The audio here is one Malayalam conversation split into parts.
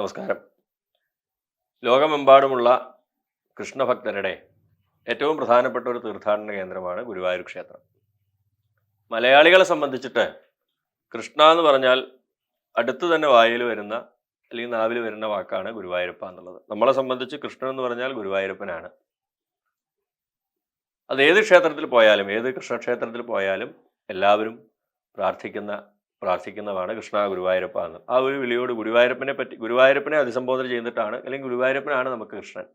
നമസ്കാരം. ലോകമെമ്പാടുമുള്ള കൃഷ്ണഭക്തരുടെ ഏറ്റവും പ്രധാനപ്പെട്ട ഒരു തീർത്ഥാടന കേന്ദ്രമാണ് ഗുരുവായൂർ ക്ഷേത്രം. മലയാളികളെ സംബന്ധിച്ചിട്ട് കൃഷ്ണ എന്ന് പറഞ്ഞാൽ അടുത്ത് തന്നെ വായിൽ വരുന്ന അല്ലെങ്കിൽ നാവിൽ വരുന്ന വാക്കാണ് ഗുരുവായൂരപ്പ എന്നുള്ളത്. നമ്മളെ സംബന്ധിച്ച് കൃഷ്ണൻ എന്ന് പറഞ്ഞാൽ ഗുരുവായൂരപ്പനാണ്. അത് ഏത് ക്ഷേത്രത്തിൽ പോയാലും, ഏത് കൃഷ്ണക്ഷേത്രത്തിൽ പോയാലും എല്ലാവരും പ്രാർത്ഥിക്കുന്നതാണ് കൃഷ്ണ ഗുരുവായൂരപ്പ എന്ന്. ആ ഒരു വിളിയോട് ഗുരുവായൂരപ്പനെ അഭിസംബോധന ചെയ്തിട്ടാണ്, അല്ലെങ്കിൽ ഗുരുവായൂരപ്പനാണ് നമുക്ക് കൃഷ്ണൻ.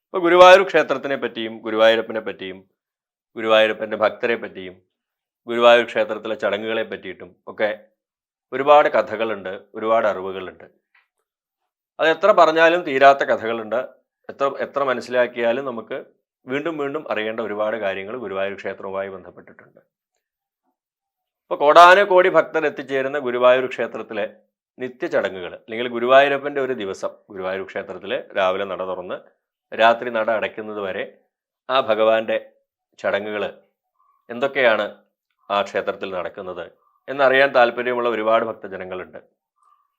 അപ്പോൾ ഗുരുവായൂർ ക്ഷേത്രത്തിനെ പറ്റിയും ഗുരുവായൂരപ്പനെ പറ്റിയും ഗുരുവായൂരപ്പൻ്റെ ഭക്തരെ പറ്റിയും ഗുരുവായൂർ ക്ഷേത്രത്തിലെ ചടങ്ങുകളെ പറ്റിയിട്ടും ഒക്കെ ഒരുപാട് കഥകളുണ്ട്, ഒരുപാട് അറിവുകളുണ്ട്. അത് എത്ര പറഞ്ഞാലും തീരാത്ത കഥകളുണ്ട്. എത്ര മനസ്സിലാക്കിയാലും നമുക്ക് വീണ്ടും വീണ്ടും അറിയേണ്ട ഒരുപാട് കാര്യങ്ങൾ ഗുരുവായൂർ ക്ഷേത്രവുമായി ബന്ധപ്പെട്ടിട്ടുണ്ട്. ഇപ്പോൾ കോടാനുകോടി ഭക്തർ എത്തിച്ചേരുന്ന ഗുരുവായൂർ ക്ഷേത്രത്തിലെ നിത്യചടങ്ങുകൾ, അല്ലെങ്കിൽ ഗുരുവായൂരപ്പൻ്റെ ഒരു ദിവസം ഗുരുവായൂർ ക്ഷേത്രത്തിൽ രാവിലെ നട തുറന്ന് രാത്രി നട അടയ്ക്കുന്നത് വരെ ആ ഭഗവാന്റെ ചടങ്ങുകൾ എന്തൊക്കെയാണ് ആ ക്ഷേത്രത്തിൽ നടക്കുന്നത് എന്നറിയാൻ താല്പര്യമുള്ള ഒരുപാട് ഭക്തജനങ്ങളുണ്ട്.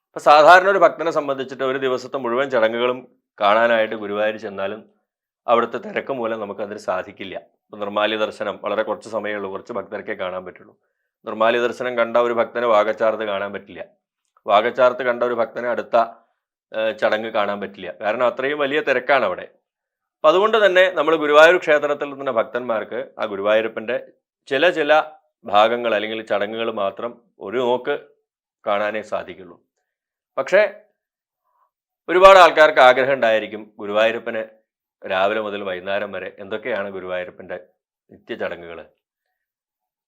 അപ്പോൾ സാധാരണ ഒരു ഭക്തനെ സംബന്ധിച്ചിട്ട് ഒരു ദിവസത്തെ മുഴുവൻ ചടങ്ങുകളും കാണാനായിട്ട് ഗുരുവായൂർ ചെന്നാലും അവിടുത്തെ തിരക്ക് മൂലം നമുക്കതിന് സാധിക്കില്ല. ഇപ്പോൾ നിർമ്മാല്യ ദർശനം വളരെ കുറച്ച് സമയമേ ഉള്ളൂ, കുറച്ച് ഭക്തർക്കേ കാണാൻ പറ്റുള്ളൂ. നിർമ്മാല്യ ദർശനം കണ്ട ഒരു ഭക്തന് വാകച്ചാർത്ത് കാണാൻ പറ്റില്ല. വാകച്ചാർത്ത് കണ്ട ഒരു ഭക്തന് അടുത്ത ചടങ്ങ് കാണാൻ പറ്റില്ല. കാരണം അത്രയും വലിയ തിരക്കാണ് അവിടെ. അപ്പം അതുകൊണ്ട് തന്നെ നമ്മൾ ഗുരുവായൂർ ക്ഷേത്രത്തിൽ നിന്ന ഭക്തന്മാർക്ക് ആ ഗുരുവായൂരപ്പൻ്റെ ചില ഭാഗങ്ങൾ അല്ലെങ്കിൽ ചടങ്ങുകൾ മാത്രം ഒരു നോക്ക് കാണാനേ സാധിക്കുള്ളൂ. പക്ഷേ ഒരുപാട് ആൾക്കാർക്ക് ആഗ്രഹം ഉണ്ടായിരിക്കും ഗുരുവായൂരപ്പന് രാവിലെ മുതൽ വൈകുന്നേരം വരെ എന്തൊക്കെയാണ് ഗുരുവായൂരപ്പൻ്റെ നിത്യചടങ്ങുകൾ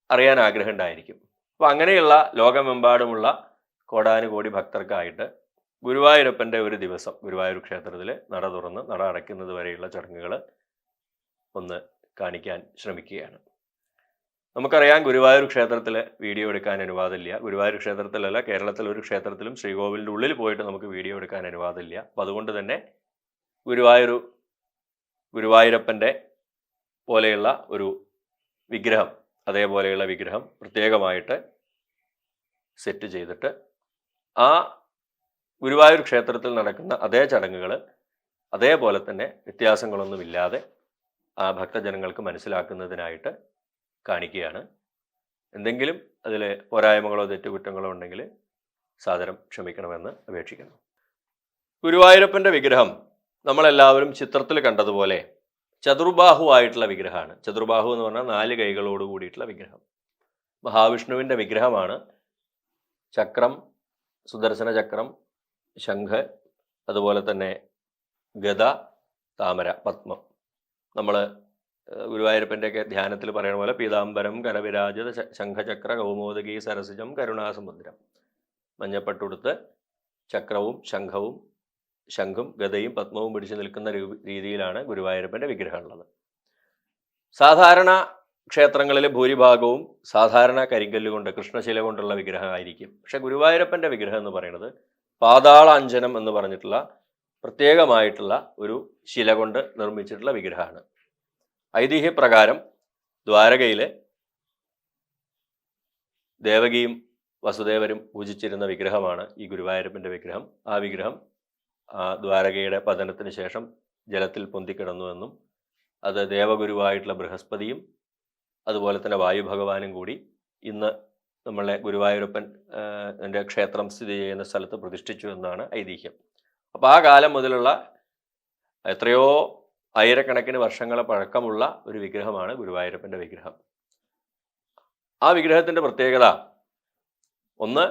അറിയാൻ ആഗ്രഹം ഉണ്ടായിരിക്കും. അപ്പോൾ അങ്ങനെയുള്ള ലോകമെമ്പാടുമുള്ള കോടാനുകോടി ഭക്തർക്കായിട്ട് ഗുരുവായൂരപ്പൻ്റെ ഒരു ദിവസം ഗുരുവായൂർ ക്ഷേത്രത്തിൽ നട തുറന്ന് നട അടയ്ക്കുന്നത് വരെയുള്ള ചടങ്ങുകൾ ഒന്ന് കാണിക്കാൻ ശ്രമിക്കുകയാണ്. നമുക്കറിയാം, ഗുരുവായൂർ ക്ഷേത്രത്തിൽ വീഡിയോ എടുക്കാൻ അനുവാദമില്ല. ഗുരുവായൂർ ക്ഷേത്രത്തിലല്ല, കേരളത്തിലെ ഒരു ക്ഷേത്രത്തിലും ശ്രീകോവിലിൻ്റെ ഉള്ളിൽ പോയിട്ട് നമുക്ക് വീഡിയോ എടുക്കാൻ അനുവാദമില്ല. അപ്പോൾ അതുകൊണ്ട് തന്നെ ഗുരുവായൂരപ്പൻ്റെ പോലെയുള്ള ഒരു വിഗ്രഹം, അതേപോലെയുള്ള വിഗ്രഹം പ്രത്യേകമായിട്ട് സെറ്റ് ചെയ്തിട്ട് ആ ഗുരുവായൂർ ക്ഷേത്രത്തിൽ നടക്കുന്ന അതേ ചടങ്ങുകൾ അതേപോലെ തന്നെ വ്യത്യാസങ്ങളൊന്നുമില്ലാതെ ആ ഭക്തജനങ്ങൾക്ക് മനസ്സിലാക്കുന്നതിനായിട്ട് കാണിക്കുകയാണ്. എന്തെങ്കിലും അതിൽ പോരായ്മകളോ തെറ്റുകുറ്റങ്ങളോ ഉണ്ടെങ്കിൽ സാദരം ക്ഷമിക്കണമെന്ന് അപേക്ഷിക്കുന്നു. ഗുരുവായൂരപ്പൻ്റെ വിഗ്രഹം നമ്മളെല്ലാവരും ചിത്രത്തിൽ കണ്ടതുപോലെ ചതുർബാഹുവായിട്ടുള്ള വിഗ്രഹമാണ്. ചതുർബാഹു എന്ന് പറഞ്ഞാൽ 4 കൈകളോട് കൂടിയിട്ടുള്ള വിഗ്രഹം. മഹാവിഷ്ണുവിൻ്റെ വിഗ്രഹമാണ്. ചക്രം, സുദർശന ചക്രം, ശംഖ്, അതുപോലെ തന്നെ ഗദ, താമര, പത്മം. നമ്മൾ ഗുരുവായൂരപ്പൻ്റെയൊക്കെ ധ്യാനത്തിൽ പറയുന്ന പോലെ പീതാംബരം കരവിരാജിത ശംഖചക്ര കൗമോദകി സരസിജം കരുണാസമുദ്രം. മഞ്ഞപ്പട്ടുടുത്ത് ചക്രവും ശംഖും ഗദയും പത്മവും പിടിച്ചു നിൽക്കുന്ന രീതിയിലാണ് ഗുരുവായൂരപ്പൻ്റെ വിഗ്രഹം ഉള്ളത്. സാധാരണ ക്ഷേത്രങ്ങളിൽ ഭൂരിഭാഗവും സാധാരണ കരിങ്കല്ലുകൊണ്ട്, കൃഷ്ണശില കൊണ്ടുള്ള വിഗ്രഹമായിരിക്കും. പക്ഷെ ഗുരുവായൂരപ്പൻ്റെ വിഗ്രഹം എന്ന് പറയുന്നത് പാതാളാഞ്ജനം എന്ന് പറഞ്ഞിട്ടുള്ള പ്രത്യേകമായിട്ടുള്ള ഒരു ശില കൊണ്ട് നിർമ്മിച്ചിട്ടുള്ള വിഗ്രഹമാണ്. ഐതിഹ്യപ്രകാരം ദ്വാരകയിൽ ദേവകിയും വസുദേവരും പൂജിച്ചിരുന്ന വിഗ്രഹമാണ് ഈ ഗുരുവായൂരപ്പൻ്റെ വിഗ്രഹം. ആ വിഗ്രഹം ദ്വാരകയുടെ പതനത്തിന് ശേഷം ജലത്തിൽ പൊന്തിക്കിടന്നുവെന്നും അത് ദേവഗുരുവായിട്ടുള്ള ബൃഹസ്പതിയും അതുപോലെ തന്നെ വായു ഭഗവാനും കൂടി ഇന്ന് നമ്മളെ ഗുരുവായൂരപ്പൻ എൻ്റെ ക്ഷേത്രം സ്ഥിതി ചെയ്യുന്ന സ്ഥലത്ത് പ്രതിഷ്ഠിച്ചു എന്നാണ് ഐതിഹ്യം. അപ്പോൾ ആ കാലം മുതലുള്ള എത്രയോ ആയിരക്കണക്കിന് വർഷങ്ങളെ പഴക്കമുള്ള ഒരു വിഗ്രഹമാണ് ഗുരുവായൂരപ്പൻ്റെ വിഗ്രഹം. ആ വിഗ്രഹത്തിൻ്റെ പ്രത്യേകത ഒന്ന്,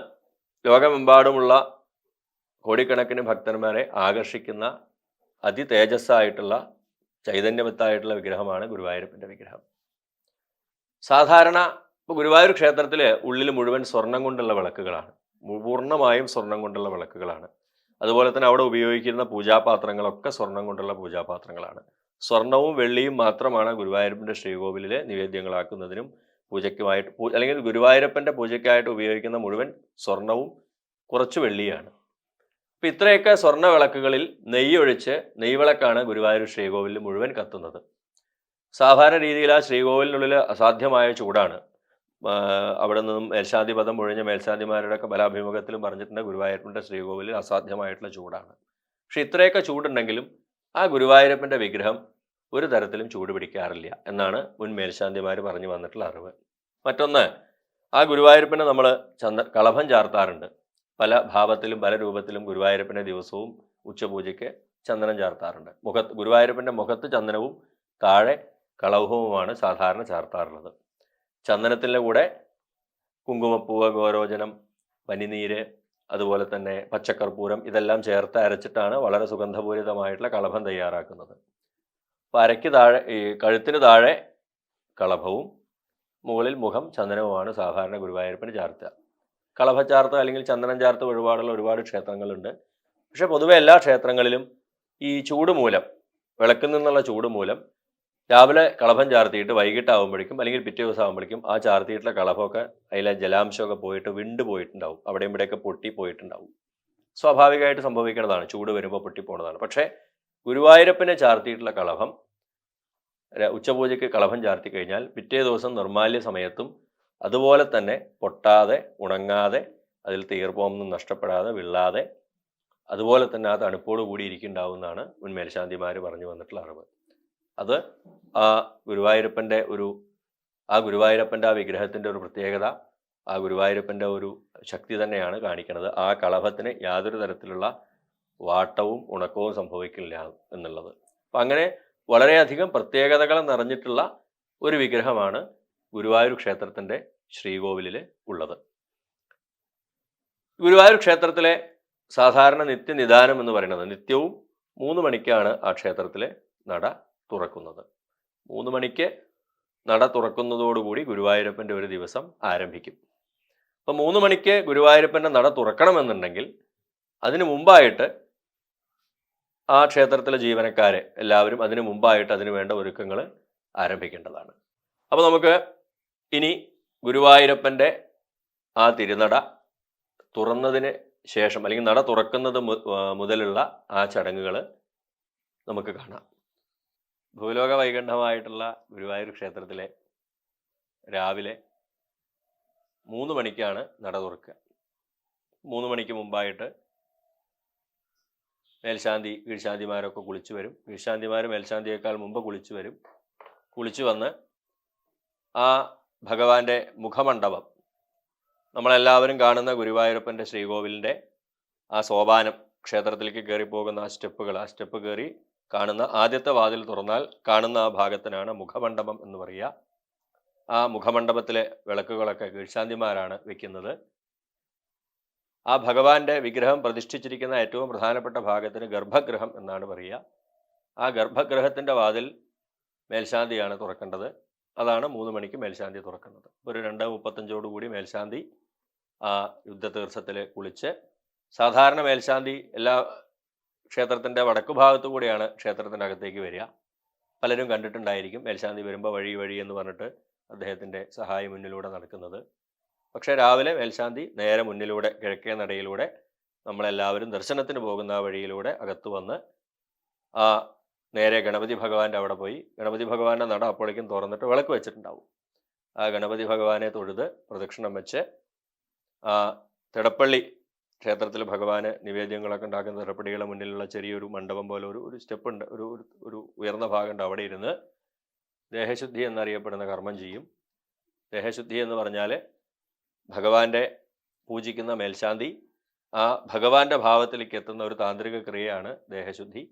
ലോകമെമ്പാടുമുള്ള കോടിക്കണക്കിന് ഭക്തന്മാരെ ആകർഷിക്കുന്ന അതിതേജസ്സായിട്ടുള്ള ചൈതന്യവത്തായിട്ടുള്ള വിഗ്രഹമാണ് ഗുരുവായൂരപ്പൻ്റെ വിഗ്രഹം. സാധാരണ ഇപ്പോൾ ഗുരുവായൂർ ക്ഷേത്രത്തിൽ ഉള്ളിൽ മുഴുവൻ സ്വർണം കൊണ്ടുള്ള വിളക്കുകളാണ്, പൂർണ്ണമായും സ്വർണം കൊണ്ടുള്ള വിളക്കുകളാണ്. അതുപോലെ തന്നെ അവിടെ ഉപയോഗിക്കുന്ന പൂജാപാത്രങ്ങളൊക്കെ സ്വർണം കൊണ്ടുള്ള പൂജാപാത്രങ്ങളാണ്. സ്വർണവും വെള്ളിയും മാത്രമാണ് ഗുരുവായൂരപ്പൻ്റെ ശ്രീകോവിലിൽ നിവേദ്യങ്ങളാക്കുന്നതിനും പൂജയ്ക്കുമായിട്ട് അല്ലെങ്കിൽ ഗുരുവായൂരപ്പൻ്റെ പൂജയ്ക്കായിട്ട് ഉപയോഗിക്കുന്ന മുഴുവൻ സ്വർണവും കുറച്ച് വെള്ളിയാണ്. അപ്പോൾ ഇത്രയൊക്കെ സ്വർണ്ണ വിളക്കുകളിൽ നെയ്യൊഴിച്ച് നെയ്വിളക്കാണ് ഗുരുവായൂർ ശ്രീകോവിലിൽ മുഴുവൻ കത്തുന്നത്. സാധാരണ രീതിയിൽ ആ ശ്രീകോവിലിനുള്ളിൽ അസാധ്യമായ ചൂടാണ്. അവിടെ നിന്നും മേൽശാന്തി പദം ഒഴിഞ്ഞ മേൽശാന്തിമാരുടെയൊക്കെ ബലാഭിമുഖത്തിലും പറഞ്ഞിട്ടുണ്ട് ഗുരുവായൂരപ്പൻ്റെ ശ്രീകോവിലിൽ അസാധ്യമായിട്ടുള്ള ചൂടാണ്. പക്ഷെ ഇത്രയൊക്കെ ചൂടുണ്ടെങ്കിലും ആ ഗുരുവായൂരപ്പൻ്റെ വിഗ്രഹം ഒരു തരത്തിലും ചൂട് പിടിക്കാറില്ല എന്നാണ് മുൻ മേൽശാന്തിമാർ പറഞ്ഞു വന്നിട്ടുള്ള അറിവ്. മറ്റൊന്ന്, ആ ഗുരുവായൂരപ്പന് നമ്മൾ കളഭം ചാർത്താറുണ്ട്. പല ഭാവത്തിലും പല രൂപത്തിലും ഗുരുവായൂരപ്പൻ്റെ ദിവസവും ഉച്ചപൂജയ്ക്ക് ചന്ദനം ചാർത്താറുണ്ട്. ഗുരുവായൂരപ്പൻ്റെ മുഖത്ത് ചന്ദനവും താഴെ കളഭവുമാണ് സാധാരണ ചാർത്താറുള്ളത്. ചന്ദനത്തിൻ്റെ കൂടെ കുങ്കുമപ്പൂവ്, ഗോരോചനം, പനിനീര്, അതുപോലെ തന്നെ പച്ചക്കർപ്പൂരം ഇതെല്ലാം ചേർത്ത് അരച്ചിട്ടാണ് വളരെ സുഗന്ധപൂരിതമായിട്ടുള്ള കളഭം തയ്യാറാക്കുന്നത്. അപ്പോൾ അരയ്ക്ക് താഴെ, ഈ കഴുത്തിന് താഴെ കളഭവും മുകളിൽ മുഖം ചന്ദനവുമാണ് സാധാരണ ഗുരുവായൂരപ്പന് ചാർത്തുക. കളഭച്ചാർത്ത് അല്ലെങ്കിൽ ചന്ദനം ചാർത്ത് ഒരുപാട് ക്ഷേത്രങ്ങളുണ്ട്. പക്ഷെ പൊതുവെ എല്ലാ ക്ഷേത്രങ്ങളിലും ഈ ചൂട് മൂലം, വിളക്കിൽ നിന്നുള്ള ചൂട് മൂലം രാവിലെ കളഭം ചാർത്തിയിട്ട് വൈകിട്ടാകുമ്പോഴേക്കും അല്ലെങ്കിൽ പിറ്റേ ദിവസം ആകുമ്പോഴേക്കും ആ ചാർത്തിയിട്ടുള്ള കളഭമൊക്കെ അതിലെ ജലാംശമൊക്കെ പോയിട്ട് വിണ്ടു പോയിട്ടുണ്ടാവും, അവിടെയും ഇവിടെയൊക്കെ പൊട്ടി പോയിട്ടുണ്ടാവും. സ്വാഭാവികമായിട്ട് സംഭവിക്കുന്നതാണ്, ചൂട് വരുമ്പോൾ പൊട്ടിപ്പോണതാണ്. പക്ഷേ ഗുരുവായൂരപ്പനെ ചാർത്തിയിട്ടുള്ള കളഭം ഉച്ചപൂജയ്ക്ക് കളഭം ചാർത്തി കഴിഞ്ഞാൽ പിറ്റേ ദിവസം നിർമാല്യ സമയത്തും അതുപോലെ തന്നെ പൊട്ടാതെ, ഉണങ്ങാതെ, അതിൽ ഈർപ്പമൊന്നും നഷ്ടപ്പെടാതെ, വിള്ളാതെ, അതുപോലെ തന്നെ ആ തണുപ്പോട് കൂടി ഇരിക്കുന്നുണ്ടാവുമെന്നാണ് മുൻ മേൽശാന്തിമാർ പറഞ്ഞു വന്നിട്ടുള്ള അറിവ്. അത് ആ ഗുരുവായൂരപ്പൻ്റെ ആ വിഗ്രഹത്തിൻ്റെ ഒരു പ്രത്യേകത, ആ ഗുരുവായൂരപ്പൻ്റെ ഒരു ശക്തി തന്നെയാണ് കാണിക്കുന്നത്. ആ കളഭത്തിന് യാതൊരു തരത്തിലുള്ള വാട്ടവും ഉണക്കവും സംഭവിക്കില്ല എന്നുള്ളത്. അപ്പം അങ്ങനെ വളരെയധികം പ്രത്യേകതകൾ നിറഞ്ഞിട്ടുള്ള ഒരു വിഗ്രഹമാണ് ഗുരുവായൂർ ക്ഷേത്രത്തിൻ്റെ ശ്രീകോവിലിൽ ഉള്ളത്. ഗുരുവായൂർ ക്ഷേത്രത്തിലെ സാധാരണ നിത്യനിദാനം എന്ന് പറയുന്നത്, നിത്യവും 3 മണിക്കാണ് ആ ക്ഷേത്രത്തിലെ നട തുറക്കുന്നത്. 3 മണിക്ക് നട തുറക്കുന്നതോടുകൂടി ഗുരുവായൂരപ്പൻ്റെ ഒരു ദിവസം ആരംഭിക്കും. അപ്പം 3 മണിക്ക് ഗുരുവായൂരപ്പൻ്റെ നട തുറക്കണമെന്നുണ്ടെങ്കിൽ അതിനു മുമ്പായിട്ട് ആ ക്ഷേത്രത്തിലെ ജീവനക്കാരെ എല്ലാവരും അതിനു മുമ്പായിട്ട് അതിനു വേണ്ട ഒരുക്കങ്ങൾ ആരംഭിക്കേണ്ടതാണ്. അപ്പോൾ നമുക്ക് ഇനി ഗുരുവായൂരപ്പൻ്റെ ആ തിരുനട തുറന്നതിന് ശേഷം അല്ലെങ്കിൽ നട തുറക്കുന്നത് മുതലുള്ള ആ ചടങ്ങുകൾ നമുക്ക് കാണാം. ഭൂലോക വൈകുണ്ഠമായിട്ടുള്ള ഗുരുവായൂർ ക്ഷേത്രത്തിലെ രാവിലെ 3 മണിക്കാണ് നട തുറക്കുക. 3 മണിക്ക് മുമ്പായിട്ട് മേൽശാന്തി, കീഴ്ശാന്തിമാരൊക്കെ കുളിച്ചു വരും. കീഴ്ശാന്തിമാർ മേൽശാന്തിയേക്കാൾ മുമ്പ് കുളിച്ചു വരും. കുളിച്ചു വന്ന് ആ ഭഗവാന്റെ മുഖമണ്ഡപം, നമ്മളെല്ലാവരും കാണുന്ന ഗുരുവായൂരപ്പൻ്റെ ശ്രീകോവിലിൻ്റെ ആ സോപാനം, ക്ഷേത്രത്തിലേക്ക് കയറിപ്പോകുന്ന ആ സ്റ്റെപ്പ് കയറി കാണുന്ന ആദ്യത്തെ വാതിൽ തുറന്നാൽ കാണുന്ന ആ ഭാഗത്തിനാണ് മുഖമണ്ഡപം എന്ന് പറയുക. ആ മുഖമണ്ഡപത്തിലെ വിളക്കുകളൊക്കെ കീഴ്ശാന്തിമാരാണ് വെക്കുന്നത്. ആ ഭഗവാന്റെ വിഗ്രഹം പ്രതിഷ്ഠിച്ചിരിക്കുന്ന ഏറ്റവും പ്രധാനപ്പെട്ട ഭാഗത്തിന് ഗർഭഗൃഹം എന്നാണ് പറയുക. ആ ഗർഭഗൃഹത്തിൻ്റെ വാതിൽ മേൽശാന്തിയാണ് തുറക്കേണ്ടത്. അതാണ് 3 മണിക്ക് മേൽശാന്തി തുറക്കുന്നത്. ഒരു 2:35 കൂടി മേൽശാന്തി ആ യുദ്ധതീർത്ഥത്തിൽ കുളിച്ച്, സാധാരണ മേൽശാന്തി എല്ലാ ക്ഷേത്രത്തിൻ്റെ വടക്കു ഭാഗത്തു കൂടിയാണ് ക്ഷേത്രത്തിനകത്തേക്ക് വരിക. പലരും കണ്ടിട്ടുണ്ടായിരിക്കും മേൽശാന്തി വരുമ്പോൾ വഴി എന്ന് പറഞ്ഞിട്ട് അദ്ദേഹത്തിൻ്റെ സഹായി മുന്നിലൂടെ നടക്കുന്നത്. പക്ഷേ രാവിലെ മേൽശാന്തി നേരെ മുന്നിലൂടെ, കിഴക്കേ നടയിലൂടെ, നമ്മളെല്ലാവരും ദർശനത്തിന് പോകുന്ന ആ വഴിയിലൂടെ അകത്ത് വന്ന് ആ നേരെ ഗണപതി ഭഗവാന്റെ അവിടെ പോയി, ഗണപതി ഭഗവാന്റെ നട അപ്പോഴേക്കും തുറന്നിട്ട് വിളക്ക് വെച്ചിട്ടുണ്ടാവും. ആ ഗണപതി ഭഗവാനെ തൊഴുത് പ്രദക്ഷിണം വെച്ച് ആ തിടപ്പള്ളി ക്ഷേത്രത്തിൽ ഭഗവാന് നിവേദ്യങ്ങളൊക്കെ ഉണ്ടാക്കുന്ന തിടപ്പള്ളികളുടെ മുന്നിലുള്ള ചെറിയൊരു മണ്ഡപം പോലെ ഒരു സ്റ്റെപ്പ് ഉണ്ട്, ഒരു ഉയർന്ന ഭാഗമുണ്ട്. അവിടെ ഇരുന്ന് ദേഹശുദ്ധി എന്നറിയപ്പെടുന്ന കർമ്മം ചെയ്യും. ദേഹശുദ്ധി എന്ന് പറഞ്ഞാൽ ഭഗവാന്റെ പൂജിക്കുന്ന മേൽശാന്തി ആ ഭഗവാന്റെ ഭാവത്തിലേക്ക് എത്തുന്ന ഒരു താന്ത്രിക ക്രിയയാണ് ദേഹശുദ്ധി.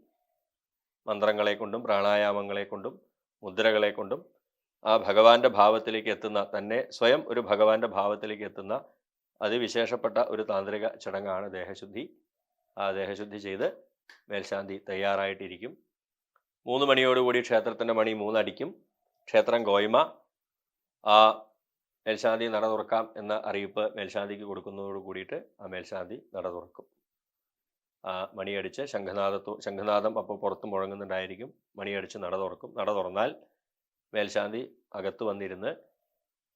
മന്ത്രങ്ങളെ കൊണ്ടും പ്രാണായാമങ്ങളെ കൊണ്ടും മുദ്രകളെ കൊണ്ടും ആ ഭഗവാന്റെ ഭാവത്തിലേക്ക് എത്തുന്ന, തന്നെ സ്വയം ഒരു ഭഗവാന്റെ ഭാവത്തിലേക്ക് എത്തുന്ന അതിവിശേഷപ്പെട്ട ഒരു താന്ത്രിക ചടങ്ങാണ് ദേഹശുദ്ധി. ആ ദേഹശുദ്ധി ചെയ്ത് മേൽശാന്തി തയ്യാറായിട്ടിരിക്കും. 3 മണിയോടുകൂടി ക്ഷേത്രത്തിൻ്റെ മണി 3 അടിക്കും. ക്ഷേത്രം കോയ്മ ആ മേൽശാന്തി നട തുറക്കാം എന്ന അറിയിപ്പ് മേൽശാന്തിക്ക് കൊടുക്കുന്നതോട് കൂടിയിട്ട് ആ മേൽശാന്തി നട തുറക്കും. ആ മണിയടിച്ച് ശംഖനാദം അപ്പോൾ പുറത്ത് മുഴങ്ങുന്നുണ്ടായിരിക്കും. മണിയടിച്ച് നട തുറക്കും. നട തുറന്നാൽ മേൽശാന്തി അകത്ത് വന്നിരുന്ന്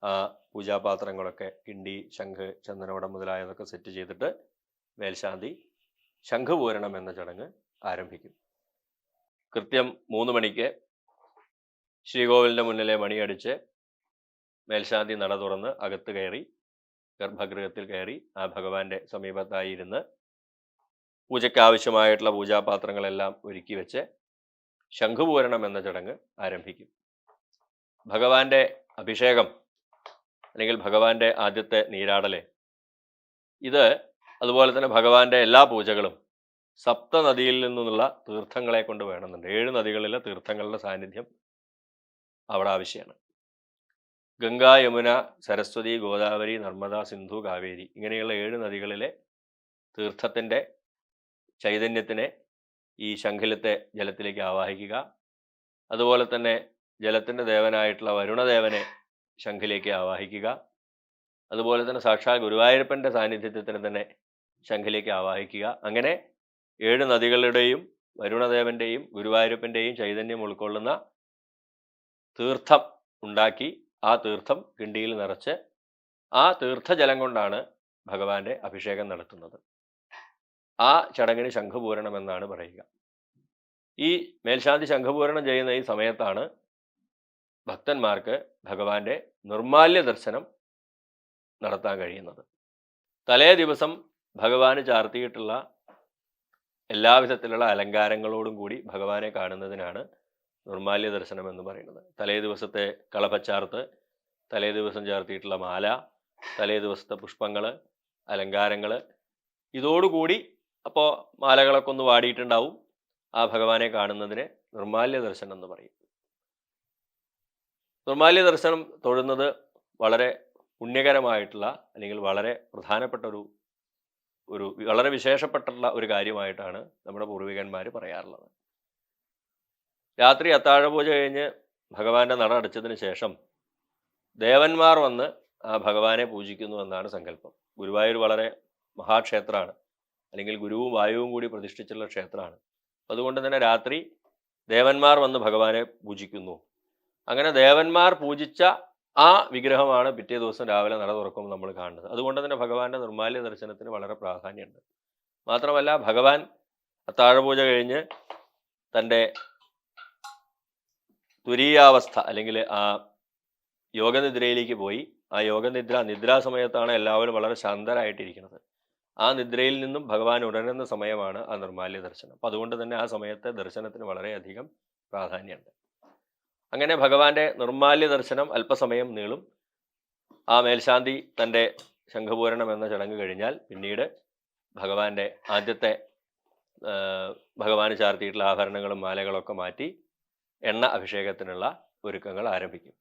ആ പൂജാപാത്രങ്ങളൊക്കെ, കിണ്ടി, ശംഖ്, ചന്ദനവടം മുതലായതൊക്കെ സെറ്റ് ചെയ്തിട്ട് മേൽശാന്തി ശംഖുപൂരണം എന്ന ചടങ്ങ് ആരംഭിക്കും. കൃത്യം 3 മണിക്ക് ശ്രീകോവിലിൻ്റെ മുന്നിലെ മണിയടിച്ച് മേൽശാന്തി നട തുറന്ന് അകത്ത് കയറി ഗർഭഗൃഹത്തിൽ കയറി ആ ഭഗവാന്റെ സമീപത്തായി ഇരുന്ന് പൂജയ്ക്ക് ആവശ്യമായിട്ടുള്ള പൂജാപാത്രങ്ങളെല്ലാം ഒരുക്കി വെച്ച് ശംഖുപൂരണം എന്ന ചടങ്ങ് ആരംഭിക്കും. ഭഗവാന്റെ അഭിഷേകം അല്ലെങ്കിൽ ഭഗവാന്റെ ആദ്യത്തെ നീരാടല്, ഇത് അതുപോലെ തന്നെ ഭഗവാന്റെ എല്ലാ പൂജകളും സപ്തനദിയിൽ നിന്നുള്ള തീർത്ഥങ്ങളെ കൊണ്ട് വേണമെന്നുണ്ട്. 7 നദികളിലെ തീർത്ഥങ്ങളുടെ സാന്നിധ്യം അവിടെ ആവശ്യമാണ്. ഗംഗ, യമുന, സരസ്വതി, ഗോദാവരി, നർമ്മദ, സിന്ധു, കാവേരി ഇങ്ങനെയുള്ള 7 നദികളിലെ തീർത്ഥത്തിൻ്റെ ചൈതന്യത്തിനെ ഈ ശംഖിലത്തെ ജലത്തിലേക്ക് ആവാഹിക്കുക. അതുപോലെ തന്നെ ജലത്തിൻ്റെ ദേവനായിട്ടുള്ള വരുണദേവനെ ശംഖിലേക്ക് ആവാഹിക്കുക. അതുപോലെ തന്നെ സാക്ഷാൽ ഗുരുവായൂരപ്പൻ്റെ സാന്നിധ്യത്തിന് തന്നെ ശംഖിലേക്ക് ആവാഹിക്കുക. അങ്ങനെ 7 നദികളുടെയും വരുണദേവൻ്റെയും ഗുരുവായൂരപ്പൻ്റെയും ചൈതന്യം ഉൾക്കൊള്ളുന്ന തീർത്ഥം ഉണ്ടാക്കി ആ തീർത്ഥം കിണ്ടിയിൽ നിറച്ച് ആ തീർത്ഥജലം കൊണ്ടാണ് ഭഗവാന്റെ അഭിഷേകം നടത്തുന്നത്. ആ ചടങ്ങിന് ശംഖുപൂരണം എന്നാണ് പറയുക. ഈ മേൽശാന്തി ശംഖുപൂരണം ചെയ്യുന്ന ഈ സമയത്താണ് ഭക്തന്മാർക്ക് ഭഗവാന്റെ നിർമാല്യ ദർശനം നടത്താൻ കഴിയുന്നത്. തലേ ദിവസം ഭഗവാന് ചാർത്തിയിട്ടുള്ള എല്ലാവിധത്തിലുള്ള അലങ്കാരങ്ങളോടും കൂടി ഭഗവാനെ കാണുന്നതിനാണ് നിർമാല്യ ദർശനം എന്ന് പറയുന്നത്. തലേ ദിവസത്തെ കളഭച്ചാർത്ത്, തലേ ദിവസം ചാർത്തിയിട്ടുള്ള മാല, തലേ ദിവസത്തെ പുഷ്പങ്ങൾ, അലങ്കാരങ്ങൾ, ഇതോടുകൂടി അപ്പോൾ മാലകളൊക്കെ ഒന്ന് വാടിയിട്ടുണ്ടാവും. ആ ഭഗവാനെ കാണുന്നതിന് നിർമാല്യ ദർശനം എന്ന് പറയും. നിർമാല്യ ദർശനം തൊഴുന്നത് വളരെ പുണ്യകരമായിട്ടുള്ള അല്ലെങ്കിൽ വളരെ പ്രധാനപ്പെട്ട ഒരു വളരെ വിശേഷപ്പെട്ടുള്ള ഒരു കാര്യമായിട്ടാണ് നമ്മുടെ പൂർവികന്മാർ പറയാറുള്ളത്. രാത്രി അത്താഴപൂജ കഴിഞ്ഞ് ഭഗവാന്റെ നട അടച്ചതിന് ശേഷം ദേവന്മാർ വന്ന് ആ ഭഗവാനെ പൂജിക്കുന്നു എന്നാണ് സങ്കല്പം. ഗുരുവായൂർ വളരെ മഹാക്ഷേത്രമാണ്, അല്ലെങ്കിൽ ഗുരുവും വായുവും കൂടി പ്രതിഷ്ഠിച്ചുള്ള ക്ഷേത്രമാണ്. അതുകൊണ്ട് തന്നെ രാത്രി ദേവന്മാർ വന്ന് ഭഗവാനെ പൂജിക്കുന്നു. അങ്ങനെ ദേവന്മാർ പൂജിച്ച ആ വിഗ്രഹമാണ് പിറ്റേ ദിവസം രാവിലെ നട തുറക്കുമ്പോൾ നമ്മൾ കാണുന്നത്. അതുകൊണ്ട് തന്നെ ഭഗവാന്റെ നിർമാല്യ ദർശനത്തിന് വളരെ പ്രാധാന്യമുണ്ട്. മാത്രമല്ല, ഭഗവാൻ അത്താഴപൂജ കഴിഞ്ഞ് തൻ്റെ തുരീയാവസ്ഥ അല്ലെങ്കിൽ ആ യോഗനിദ്രയിലേക്ക് പോയി. ആ നിദ്രാസമയത്താണ് എല്ലാവരും വളരെ ശാന്തരായിട്ടിരിക്കുന്നത്. ആ നിദ്രയിൽ നിന്നും ഭഗവാൻ ഉണരുന്ന സമയമാണ് ആ നിർമാല്യ ദർശനം. അപ്പം അതുകൊണ്ട് തന്നെ ആ സമയത്തെ ദർശനത്തിന് വളരെയധികം പ്രാധാന്യമുണ്ട്. അങ്ങനെ ഭഗവാന്റെ നിർമാല്യ ദർശനം അല്പസമയം നീളും. ആ മേൽശാന്തി തൻ്റെ ശംഖുപൂരണം എന്ന ചടങ്ങ് കഴിഞ്ഞാൽ പിന്നീട് ഭഗവാന്റെ ആദ്യത്തെ ഭഗവാന് ചാർത്തിയിട്ടുള്ള ആഭരണങ്ങളും മാലകളൊക്കെ മാറ്റി എണ്ണ അഭിഷേകത്തിനുള്ള ഒരുക്കങ്ങൾ ആരംഭിക്കും.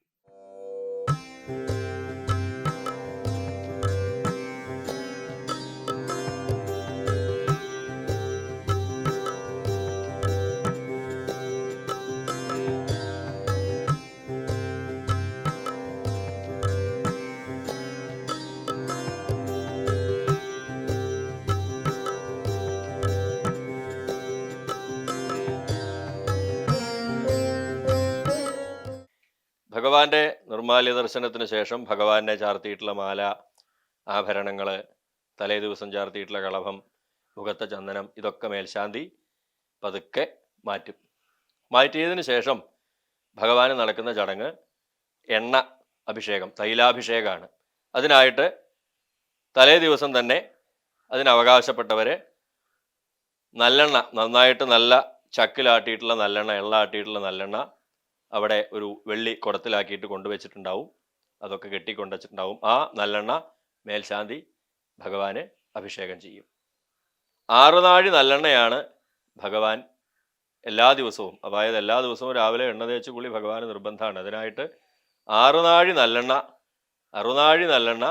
ഭഗവാന്റെ നിർമാല്യ ദർശനത്തിന് ശേഷം ഭഗവാനെ ചാർത്തിയിട്ടുള്ള മാല, ആഭരണങ്ങൾ, തലേ ദിവസം ചാർത്തിയിട്ടുള്ള കളഭം, മുഖത്തെ ചന്ദനം, ഇതൊക്കെ മേൽശാന്തി പതുക്കെ മാറ്റും. മാറ്റിയതിന് ശേഷം ഭഗവാന് നടക്കുന്ന ചടങ്ങ് എണ്ണ അഭിഷേകം, തൈലാഭിഷേകമാണ്. അതിനായിട്ട് തലേ ദിവസം തന്നെ അതിനവകാശപ്പെട്ടവർ നല്ലെണ്ണ, നന്നായിട്ട് നല്ല ചക്കിലാട്ടിയിട്ടുള്ള നല്ലെണ്ണ, എള്ളാട്ടിയിട്ടുള്ള നല്ലെണ്ണ അവിടെ ഒരു വെള്ളി കുടത്തിലാക്കിയിട്ട് കൊണ്ടുവച്ചിട്ടുണ്ടാവും. അതൊക്കെ കെട്ടിക്കൊണ്ടുവച്ചിട്ടുണ്ടാവും. ആ നല്ലെണ്ണ മേൽശാന്തി ഭഗവാന് അഭിഷേകം ചെയ്യും. 6 നാഴി നല്ലെണ്ണയാണ് ഭഗവാൻ എല്ലാ ദിവസവും, അതായത് എല്ലാ ദിവസവും രാവിലെ എണ്ണ തേച്ച് കുളി ഭഗവാന് നിർബന്ധമാണ്. അതിനായിട്ട് 6 നാഴി നല്ലെണ്ണ, 6 നാഴി നല്ലെണ്ണ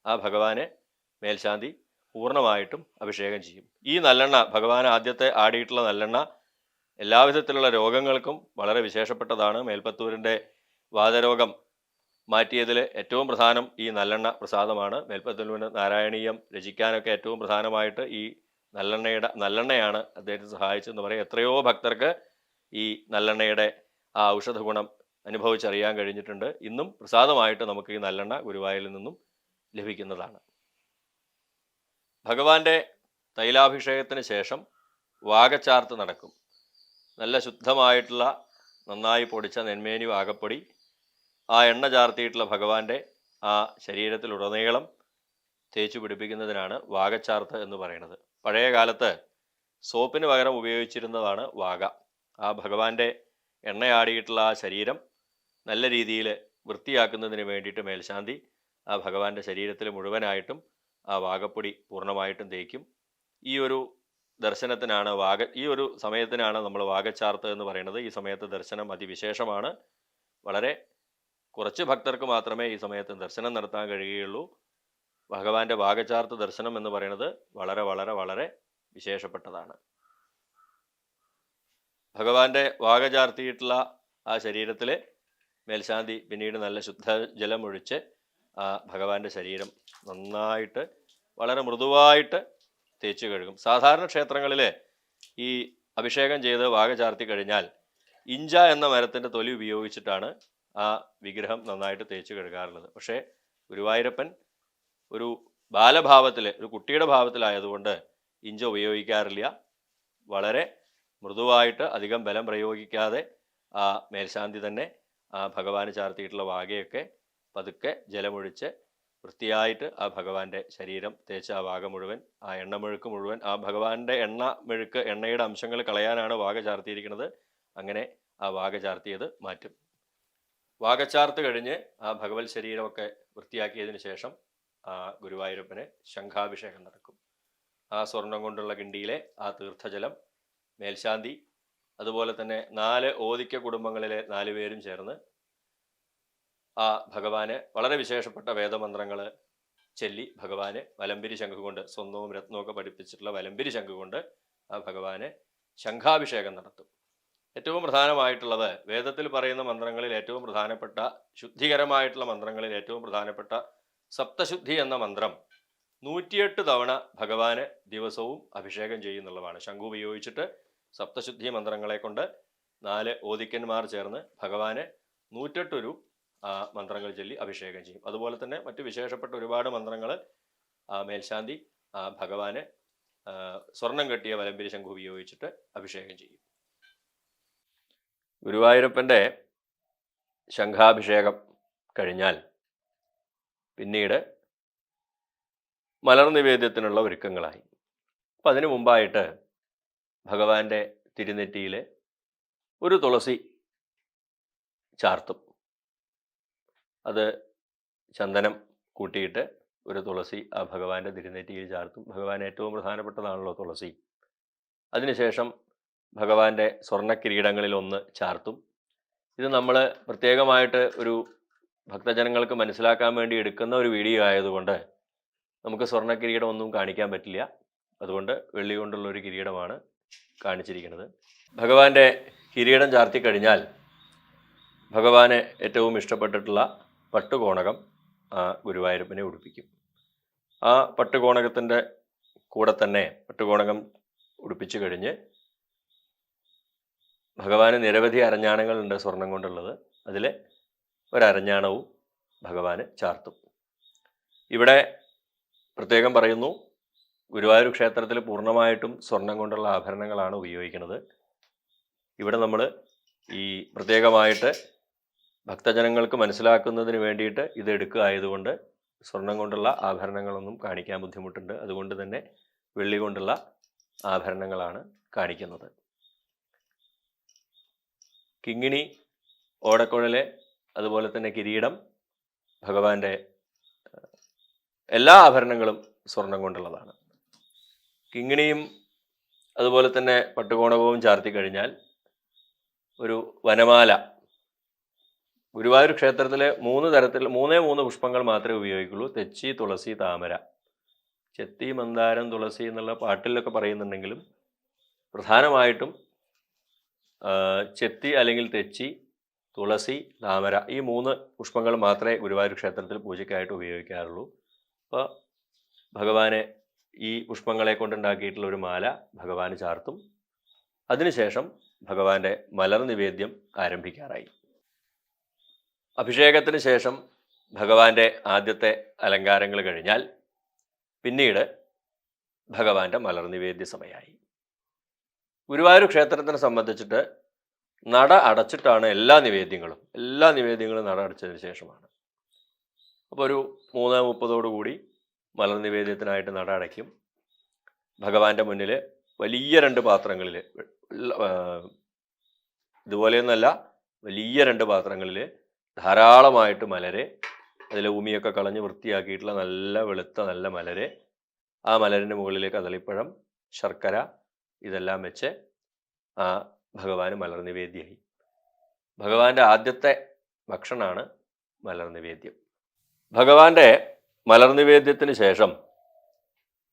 ആ ഭഗവാനെ മേൽശാന്തി പൂർണ്ണമായിട്ടും അഭിഷേകം ചെയ്യും. ഈ നല്ലെണ്ണ, ഭഗവാൻ ആദ്യത്തെ ആടിയിട്ടുള്ള നല്ലെണ്ണ എല്ലാവിധത്തിലുള്ള രോഗങ്ങൾക്കും വളരെ വിശേഷപ്പെട്ടതാണ്. മേൽപ്പത്തൂരിൻ്റെ വാതരോഗം മാറ്റിയതിൽ ഏറ്റവും പ്രധാനം ഈ നല്ലെണ്ണ പ്രസാദമാണ്. മേൽപ്പത്തൂരിന് നാരായണീയം രചിക്കാനൊക്കെ ഏറ്റവും പ്രധാനമായിട്ട് ഈ നല്ലെണ്ണയാണ് അദ്ദേഹത്തെ സഹായിച്ചെന്ന് പറയും. എത്രയോ ഭക്തർക്ക് ഈ നല്ലെണ്ണയുടെ ആ ഔഷധ ഗുണം അനുഭവിച്ചറിയാൻ കഴിഞ്ഞിട്ടുണ്ട്. ഇന്നും പ്രസാദമായിട്ട് നമുക്ക് ഈ നല്ലെണ്ണ ഗുരുവായൂരിൽ നിന്നും ലഭിക്കുന്നതാണ്. ഭഗവാന്റെ തൈലാഭിഷേകത്തിന് ശേഷം വാകച്ചാർത്ത് നടക്കും. നല്ല ശുദ്ധമായിട്ടുള്ള നന്നായി പൊടിച്ച നെന്മേനി വാകപ്പൊടി ആ എണ്ണ ചാർത്തിയിട്ടുള്ള ഭഗവാന്റെ ആ ശരീരത്തിലുടനീളം തേച്ചു പിടിപ്പിക്കുന്നതിനാണ് വാകച്ചാർത്ത് എന്ന് പറയുന്നത്. പഴയ കാലത്ത് സോപ്പിന് പകരം ഉപയോഗിച്ചിരുന്നതാണ് വാക. ആ ഭഗവാന്റെ എണ്ണയാടിയിട്ടുള്ള ആ ശരീരം നല്ല രീതിയിൽ വൃത്തിയാക്കുന്നതിന് വേണ്ടിയിട്ട് മേൽശാന്തി ആ ഭഗവാന്റെ ശരീരത്തിൽ മുഴുവനായിട്ടും ആ വാകപ്പൊടി പൂർണ്ണമായിട്ടും തേക്കും. ഈ ഒരു ദർശനത്തിനാണ് ഈ ഒരു സമയത്തിനാണ് നമ്മൾ വാകച്ചാർത്ത് എന്ന് പറയുന്നത്. ഈ സമയത്ത് ദർശനം അതിവിശേഷമാണ്. വളരെ കുറച്ച് ഭക്തർക്ക് മാത്രമേ ഈ സമയത്ത് ദർശനം നടത്താൻ കഴിയുകയുള്ളൂ. ഭഗവാന്റെ വാകച്ചാർത്ത് ദർശനം എന്ന് പറയുന്നത് വളരെ വളരെ വളരെ വിശേഷപ്പെട്ടതാണ്. ഭഗവാന്റെ വാക ചാർത്തിയിട്ടുള്ള ആ ശരീരത്തിൽ മേൽശാന്തി പിന്നീട് നല്ല ശുദ്ധജലം ഒഴിച്ച് ആ ഭഗവാന്റെ ശരീരം നന്നായിട്ട് വളരെ മൃദുവായിട്ട് തേച്ച് കഴുകും. സാധാരണ ക്ഷേത്രങ്ങളിൽ ഈ അഭിഷേകം ചെയ്ത് വാക ചാർത്തി കഴിഞ്ഞാൽ ഇഞ്ച എന്ന മരത്തിൻ്റെ തൊലി ഉപയോഗിച്ചിട്ടാണ് ആ വിഗ്രഹം നന്നായിട്ട് തേച്ച് കഴുകാറുള്ളത്. പക്ഷേ ഗുരുവായൂരപ്പൻ ഒരു ബാലഭാവത്തിൽ, ഒരു കുട്ടിയുടെ ഭാവത്തിലായതുകൊണ്ട് ഇഞ്ച ഉപയോഗിക്കാറില്ല. വളരെ മൃദുവായിട്ട് അധികം ബലം പ്രയോഗിക്കാതെ ആ മേൽശാന്തി തന്നെ ആ ഭഗവാന് ചാർത്തിയിട്ടുള്ള വാകയൊക്കെ പതുക്കെ ജലമൊഴിച്ച് വൃത്തിയായിട്ട് ആ ഭഗവാന്റെ ശരീരം തേച്ച് ആ വാക മുഴുവൻ, ആ എണ്ണമെഴുക്ക് മുഴുവൻ, ആ ഭഗവാന്റെ എണ്ണയുടെ അംശങ്ങൾ കളയാനാണ് വാക ചാർത്തിയിരിക്കുന്നത്. അങ്ങനെ ആ വാക ചാർത്തിയത് മാറ്റും. വാകച്ചാർത്ത് കഴിഞ്ഞ് ആ ഭഗവത് ശരീരമൊക്കെ വൃത്തിയാക്കിയതിന് ശേഷം ആ ഗുരുവായൂരപ്പന് ശംഖാഭിഷേകം നടക്കും. ആ സ്വർണം കൊണ്ടുള്ള കിണ്ടിയിലെ ആ തീർത്ഥജലം മേൽശാന്തി അതുപോലെ തന്നെ 4 ഓദിക്ക കുടുംബങ്ങളിലെ 4 പേരും ചേർന്ന് ആ ഭഗവാന് വളരെ വിശേഷപ്പെട്ട വേദമന്ത്രങ്ങൾ ചൊല്ലി ഭഗവാന് വലംബിരി ശംഖ് കൊണ്ട്, സ്വന്തവും രത്നമൊക്കെ പഠിപ്പിച്ചിട്ടുള്ള വലംബിരി ശംഖ് കൊണ്ട് ആ ഭഗവാന് ശംഖാഭിഷേകം നടത്തും. ഏറ്റവും പ്രധാനമായിട്ടുള്ളത് വേദത്തിൽ പറയുന്ന മന്ത്രങ്ങളിൽ ഏറ്റവും പ്രധാനപ്പെട്ട, ശുദ്ധികരമായിട്ടുള്ള മന്ത്രങ്ങളിൽ ഏറ്റവും പ്രധാനപ്പെട്ട സപ്തശുദ്ധി എന്ന മന്ത്രം 108 തവണ ഭഗവാന് ദിവസവും അഭിഷേകം ചെയ്യുന്നുള്ളതാണ്. ശംഖു ഉപയോഗിച്ചിട്ട് സപ്തശുദ്ധി മന്ത്രങ്ങളെ കൊണ്ട് 4 ഓദിക്കന്മാർ ചേർന്ന് ഭഗവാന് 108 മന്ത്രങ്ങൾ ചൊല്ലി അഭിഷേകം ചെയ്യും. അതുപോലെ തന്നെ മറ്റു വിശേഷപ്പെട്ട ഒരുപാട് മന്ത്രങ്ങൾ മേൽശാന്തി ഭഗവാന് സ്വർണം കെട്ടിയ വലംബിരി ശംഖു ഉപയോഗിച്ചിട്ട് അഭിഷേകം ചെയ്യും. ഗുരുവായൂരപ്പൻ്റെ ശംഖാഭിഷേകം കഴിഞ്ഞാൽ പിന്നീട് മലർ നിവേദ്യത്തിനുള്ള ഒരുക്കങ്ങളായി. അപ്പം അതിനു മുമ്പായിട്ട് ഭഗവാന്റെ തിരുനെറ്റിയിൽ ഒരു തുളസി ചാർത്തും. അത് ചന്ദനം കൂട്ടിയിട്ട് ഒരു തുളസി ആ ഭഗവാന്റെ തിരുനെറ്റിയിൽ ചാർത്തും. ഭഗവാൻ ഏറ്റവും പ്രധാനപ്പെട്ടതാണല്ലോ തുളസി. അതിനുശേഷം ഭഗവാന്റെ സ്വർണ്ണക്കിരീടങ്ങളിൽ ഒന്ന് ചാർത്തും. ഇത് നമ്മൾ പ്രത്യേകമായിട്ട് ഒരു ഭക്തജനങ്ങൾക്ക് മനസ്സിലാക്കാൻ വേണ്ടി എടുക്കുന്ന ഒരു വീഡിയോ ആയതുകൊണ്ട് നമുക്ക് സ്വർണ്ണക്കിരീടം ഒന്നും കാണിക്കാൻ പറ്റില്ല. അതുകൊണ്ട് വെള്ളി കൊണ്ടുള്ള ഒരു കിരീടമാണ് കാണിച്ചിരിക്കുന്നത്. ഭഗവാന്റെ കിരീടം ചാർത്തി കഴിഞ്ഞാൽ ഭഗവാന് ഏറ്റവും ഇഷ്ടപ്പെട്ടിട്ടുള്ള പട്ടുകോണകം ഗുരുവായൂരപ്പനെ ഉടുപ്പിക്കും. ആ പട്ടുകോണകത്തിൻ്റെ കൂടെ തന്നെ പട്ടുകോണകം ഉടുപ്പിച്ചു കഴിഞ്ഞ് ഭഗവാന് നിരവധി അരഞ്ഞാണങ്ങളുണ്ട് സ്വർണം കൊണ്ടുള്ളത്. അതിൽ ഒരരഞ്ഞാണവും ഭഗവാന് ചാർത്തും. ഇവിടെ പ്രത്യേകം പറയുന്നു, ഗുരുവായൂർ ക്ഷേത്രത്തിൽ പൂർണ്ണമായിട്ടും സ്വർണം കൊണ്ടുള്ള ആഭരണങ്ങളാണ് ഉപയോഗിക്കുന്നത്. ഇവിടെ നമ്മൾ ഈ പ്രത്യേകമായിട്ട് ഭക്തജനങ്ങൾക്ക് മനസ്സിലാക്കുന്നതിന് വേണ്ടിയിട്ട് ഇത് എടുക്കുക ആയതുകൊണ്ട് സ്വർണം കൊണ്ടുള്ള ആഭരണങ്ങളൊന്നും കാണിക്കാൻ ബുദ്ധിമുട്ടുണ്ട്. അതുകൊണ്ട് തന്നെ വെള്ളി കൊണ്ടുള്ള ആഭരണങ്ങളാണ് കാണിക്കുന്നത്. കിങ്ങിണി, ഓടക്കുഴല്, അതുപോലെ തന്നെ കിരീടം, ഭഗവാന്റെ എല്ലാ ആഭരണങ്ങളും സ്വർണം കൊണ്ടുള്ളതാണ്. കിങ്ങിണിയും അതുപോലെ തന്നെ പട്ടുകോണകവും ചാർത്തി കഴിഞ്ഞാൽ ഒരു വനമാല. ഗുരുവായൂർ ക്ഷേത്രത്തിൽ 3 പുഷ്പങ്ങൾ മാത്രമേ ഉപയോഗിക്കുള്ളൂ. തെച്ചി, തുളസി, താമര. ചെത്തി, മന്ദാരം, തുളസി എന്നുള്ള പാട്ടിലൊക്കെ പറയുന്നുണ്ടെങ്കിലും പ്രധാനമായിട്ടും ചെത്തി അല്ലെങ്കിൽ തെച്ചി, തുളസി, താമര ഈ 3 പുഷ്പങ്ങൾ മാത്രമേ ഗുരുവായൂർ ക്ഷേത്രത്തിൽ പൂജയ്ക്കായിട്ട് ഉപയോഗിക്കാറുള്ളൂ. അപ്പോൾ ഭഗവാനെ ഈ പുഷ്പങ്ങളെ കൊണ്ടുണ്ടാക്കിയിട്ടുള്ള ഒരു മാല ഭഗവാന് ചാർത്തും. അതിനുശേഷം ഭഗവാന്റെ മലർ നിവേദ്യം ആരംഭിക്കാറായി. അഭിഷേകത്തിന് ശേഷം ഭഗവാന്റെ ആദ്യത്തെ അലങ്കാരങ്ങൾ കഴിഞ്ഞാൽ പിന്നീട് ഭഗവാന്റെ മലർ നിവേദ്യ സമയമായി. ഗുരുവായൂർ ക്ഷേത്രത്തിനെ സംബന്ധിച്ചിട്ട് നട അടച്ചിട്ടാണ് എല്ലാ നിവേദ്യങ്ങളും നട അടച്ചതിന് ശേഷമാണ്. അപ്പോൾ ഒരു 3:30 കൂടി മലർ നിവേദ്യത്തിനായിട്ട് നട അടയ്ക്കും. ഭഗവാന്റെ മുന്നിൽ വലിയ 2 പാത്രങ്ങളിൽ, ഇതുപോലെയൊന്നല്ല, വലിയ 2 പാത്രങ്ങളിൽ ധാരാളമായിട്ട് മലര്, അതിൽ ഉമിയൊക്കെ കളഞ്ഞ് വൃത്തിയാക്കിയിട്ടുള്ള നല്ല വെളുത്ത നല്ല മലര്, ആ മലരിൻ്റെ മുകളിലേക്ക് കദളിപ്പഴം, ശർക്കര ഇതെല്ലാം വെച്ച് ആ ഭഗവാന് മലർ നിവേദ്യമായി. ഭഗവാന്റെ ആദ്യത്തെ ഭക്ഷണമാണ് മലർ നിവേദ്യം. ഭഗവാന്റെ മലർ നിവേദ്യത്തിന് ശേഷം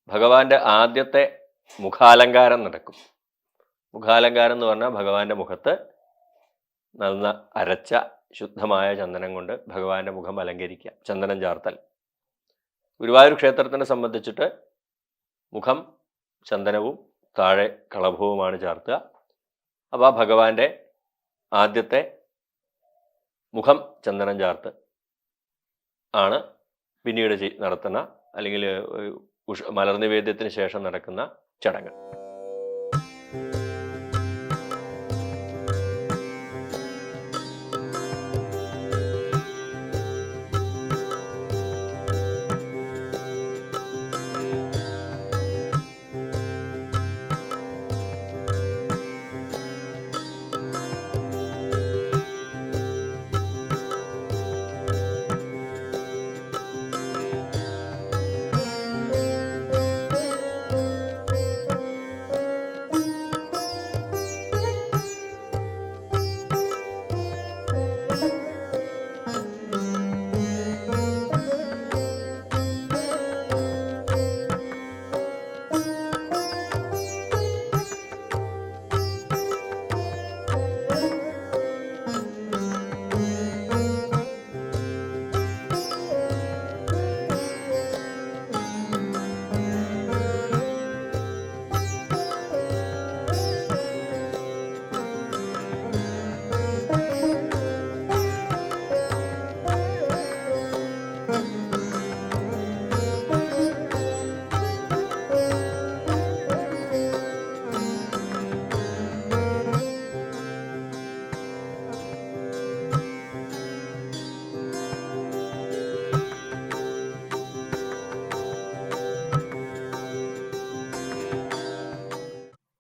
ഭഗവാന്റെ ആദ്യത്തെ മുഖാലങ്കാരം നടക്കും. മുഖാലങ്കാരം എന്ന് പറഞ്ഞാൽ ഭഗവാന്റെ മുഖത്ത് നന്ന അരച്ച ശുദ്ധമായ ചന്ദനം കൊണ്ട് ഭഗവാന്റെ മുഖം അലങ്കരിക്കുക, ചന്ദനം ചാർത്തൽ. ഗുരുവായൂർ ക്ഷേത്രത്തിനെ സംബന്ധിച്ചിട്ട് മുഖം ചന്ദനവും താഴെ കളഭവുമാണ് ചാർത്തുക. അപ്പോൾ ആ ഭഗവാന്റെ ആദ്യത്തെ മുഖം ചന്ദനം ചാർത്ത് ആണ് പിന്നീട് നടത്തുന്ന, അല്ലെങ്കിൽ മലർ നിവേദ്യത്തിന് ശേഷം നടക്കുന്ന ചടങ്ങ്.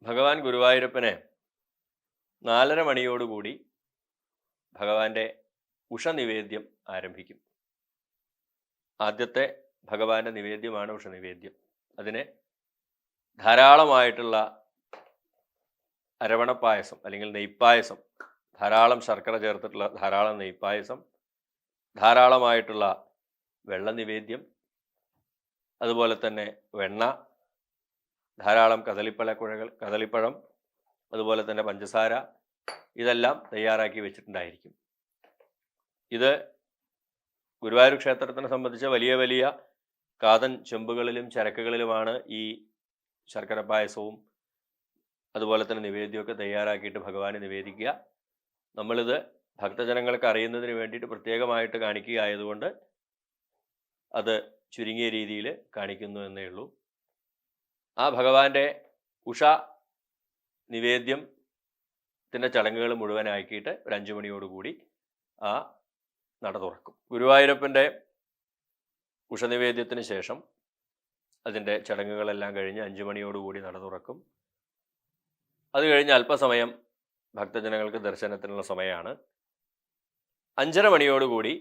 ഭഗവാൻ ഗുരുവായൂരപ്പനെ 4:30 മണിയോടുകൂടി ഭഗവാന്റെ ഉഷനിവേദ്യം ആരംഭിക്കും. ആദ്യത്തെ ഭഗവാന്റെ നിവേദ്യമാണ് ഉഷനിവേദ്യം. അതിന് ധാരാളമായിട്ടുള്ള അരവണപ്പായസം അല്ലെങ്കിൽ നെയ്പ്പായസം, ധാരാളം ശർക്കര ചേർത്തിട്ടുള്ള ധാരാളം നെയ്പ്പായസം, ധാരാളമായിട്ടുള്ള വെള്ള നിവേദ്യം, അതുപോലെ തന്നെ വെണ്ണ, ധാരാളം കദളിപ്പഴം, അതുപോലെ തന്നെ പഞ്ചസാര, ഇതെല്ലാം തയ്യാറാക്കി വെച്ചിട്ടുണ്ടായിരിക്കും. ഇത് ഗുരുവായൂർ ക്ഷേത്രത്തിനെ സംബന്ധിച്ച് വലിയ വലിയ കാതൻ ചെമ്പുകളിലും ചരക്കുകളിലുമാണ് ഈ ശർക്കര പായസവും അതുപോലെ തന്നെ നിവേദ്യമൊക്കെ തയ്യാറാക്കിയിട്ട് ഭഗവാന് നിവേദിക്കുക. നമ്മളിത് ഭക്തജനങ്ങൾക്ക് അറിയുന്നതിന് വേണ്ടിയിട്ട് പ്രത്യേകമായിട്ട് കാണിക്കുക ആയതുകൊണ്ട് അത് ചുരുങ്ങിയ രീതിയിൽ കാണിക്കുന്നു എന്നേ ഉള്ളൂ. ആ ഭഗവാന്റെ ഉഷ നിവേദ്യത്തിൻ്റെ ചടങ്ങുകൾ മുഴുവനാക്കിയിട്ട് ഒരു 5 മണിയോടുകൂടി ആ നട തുറക്കും. ഗുരുവായൂരപ്പൻ്റെ ഉഷനിവേദ്യത്തിന് ശേഷം അതിൻ്റെ ചടങ്ങുകളെല്ലാം കഴിഞ്ഞ് 5 മണിയോടുകൂടി നട തുറക്കും. അത് കഴിഞ്ഞ് അല്പസമയം ഭക്തജനങ്ങൾക്ക് ദർശനത്തിനുള്ള സമയമാണ്. 5:30 മണിയോടുകൂടി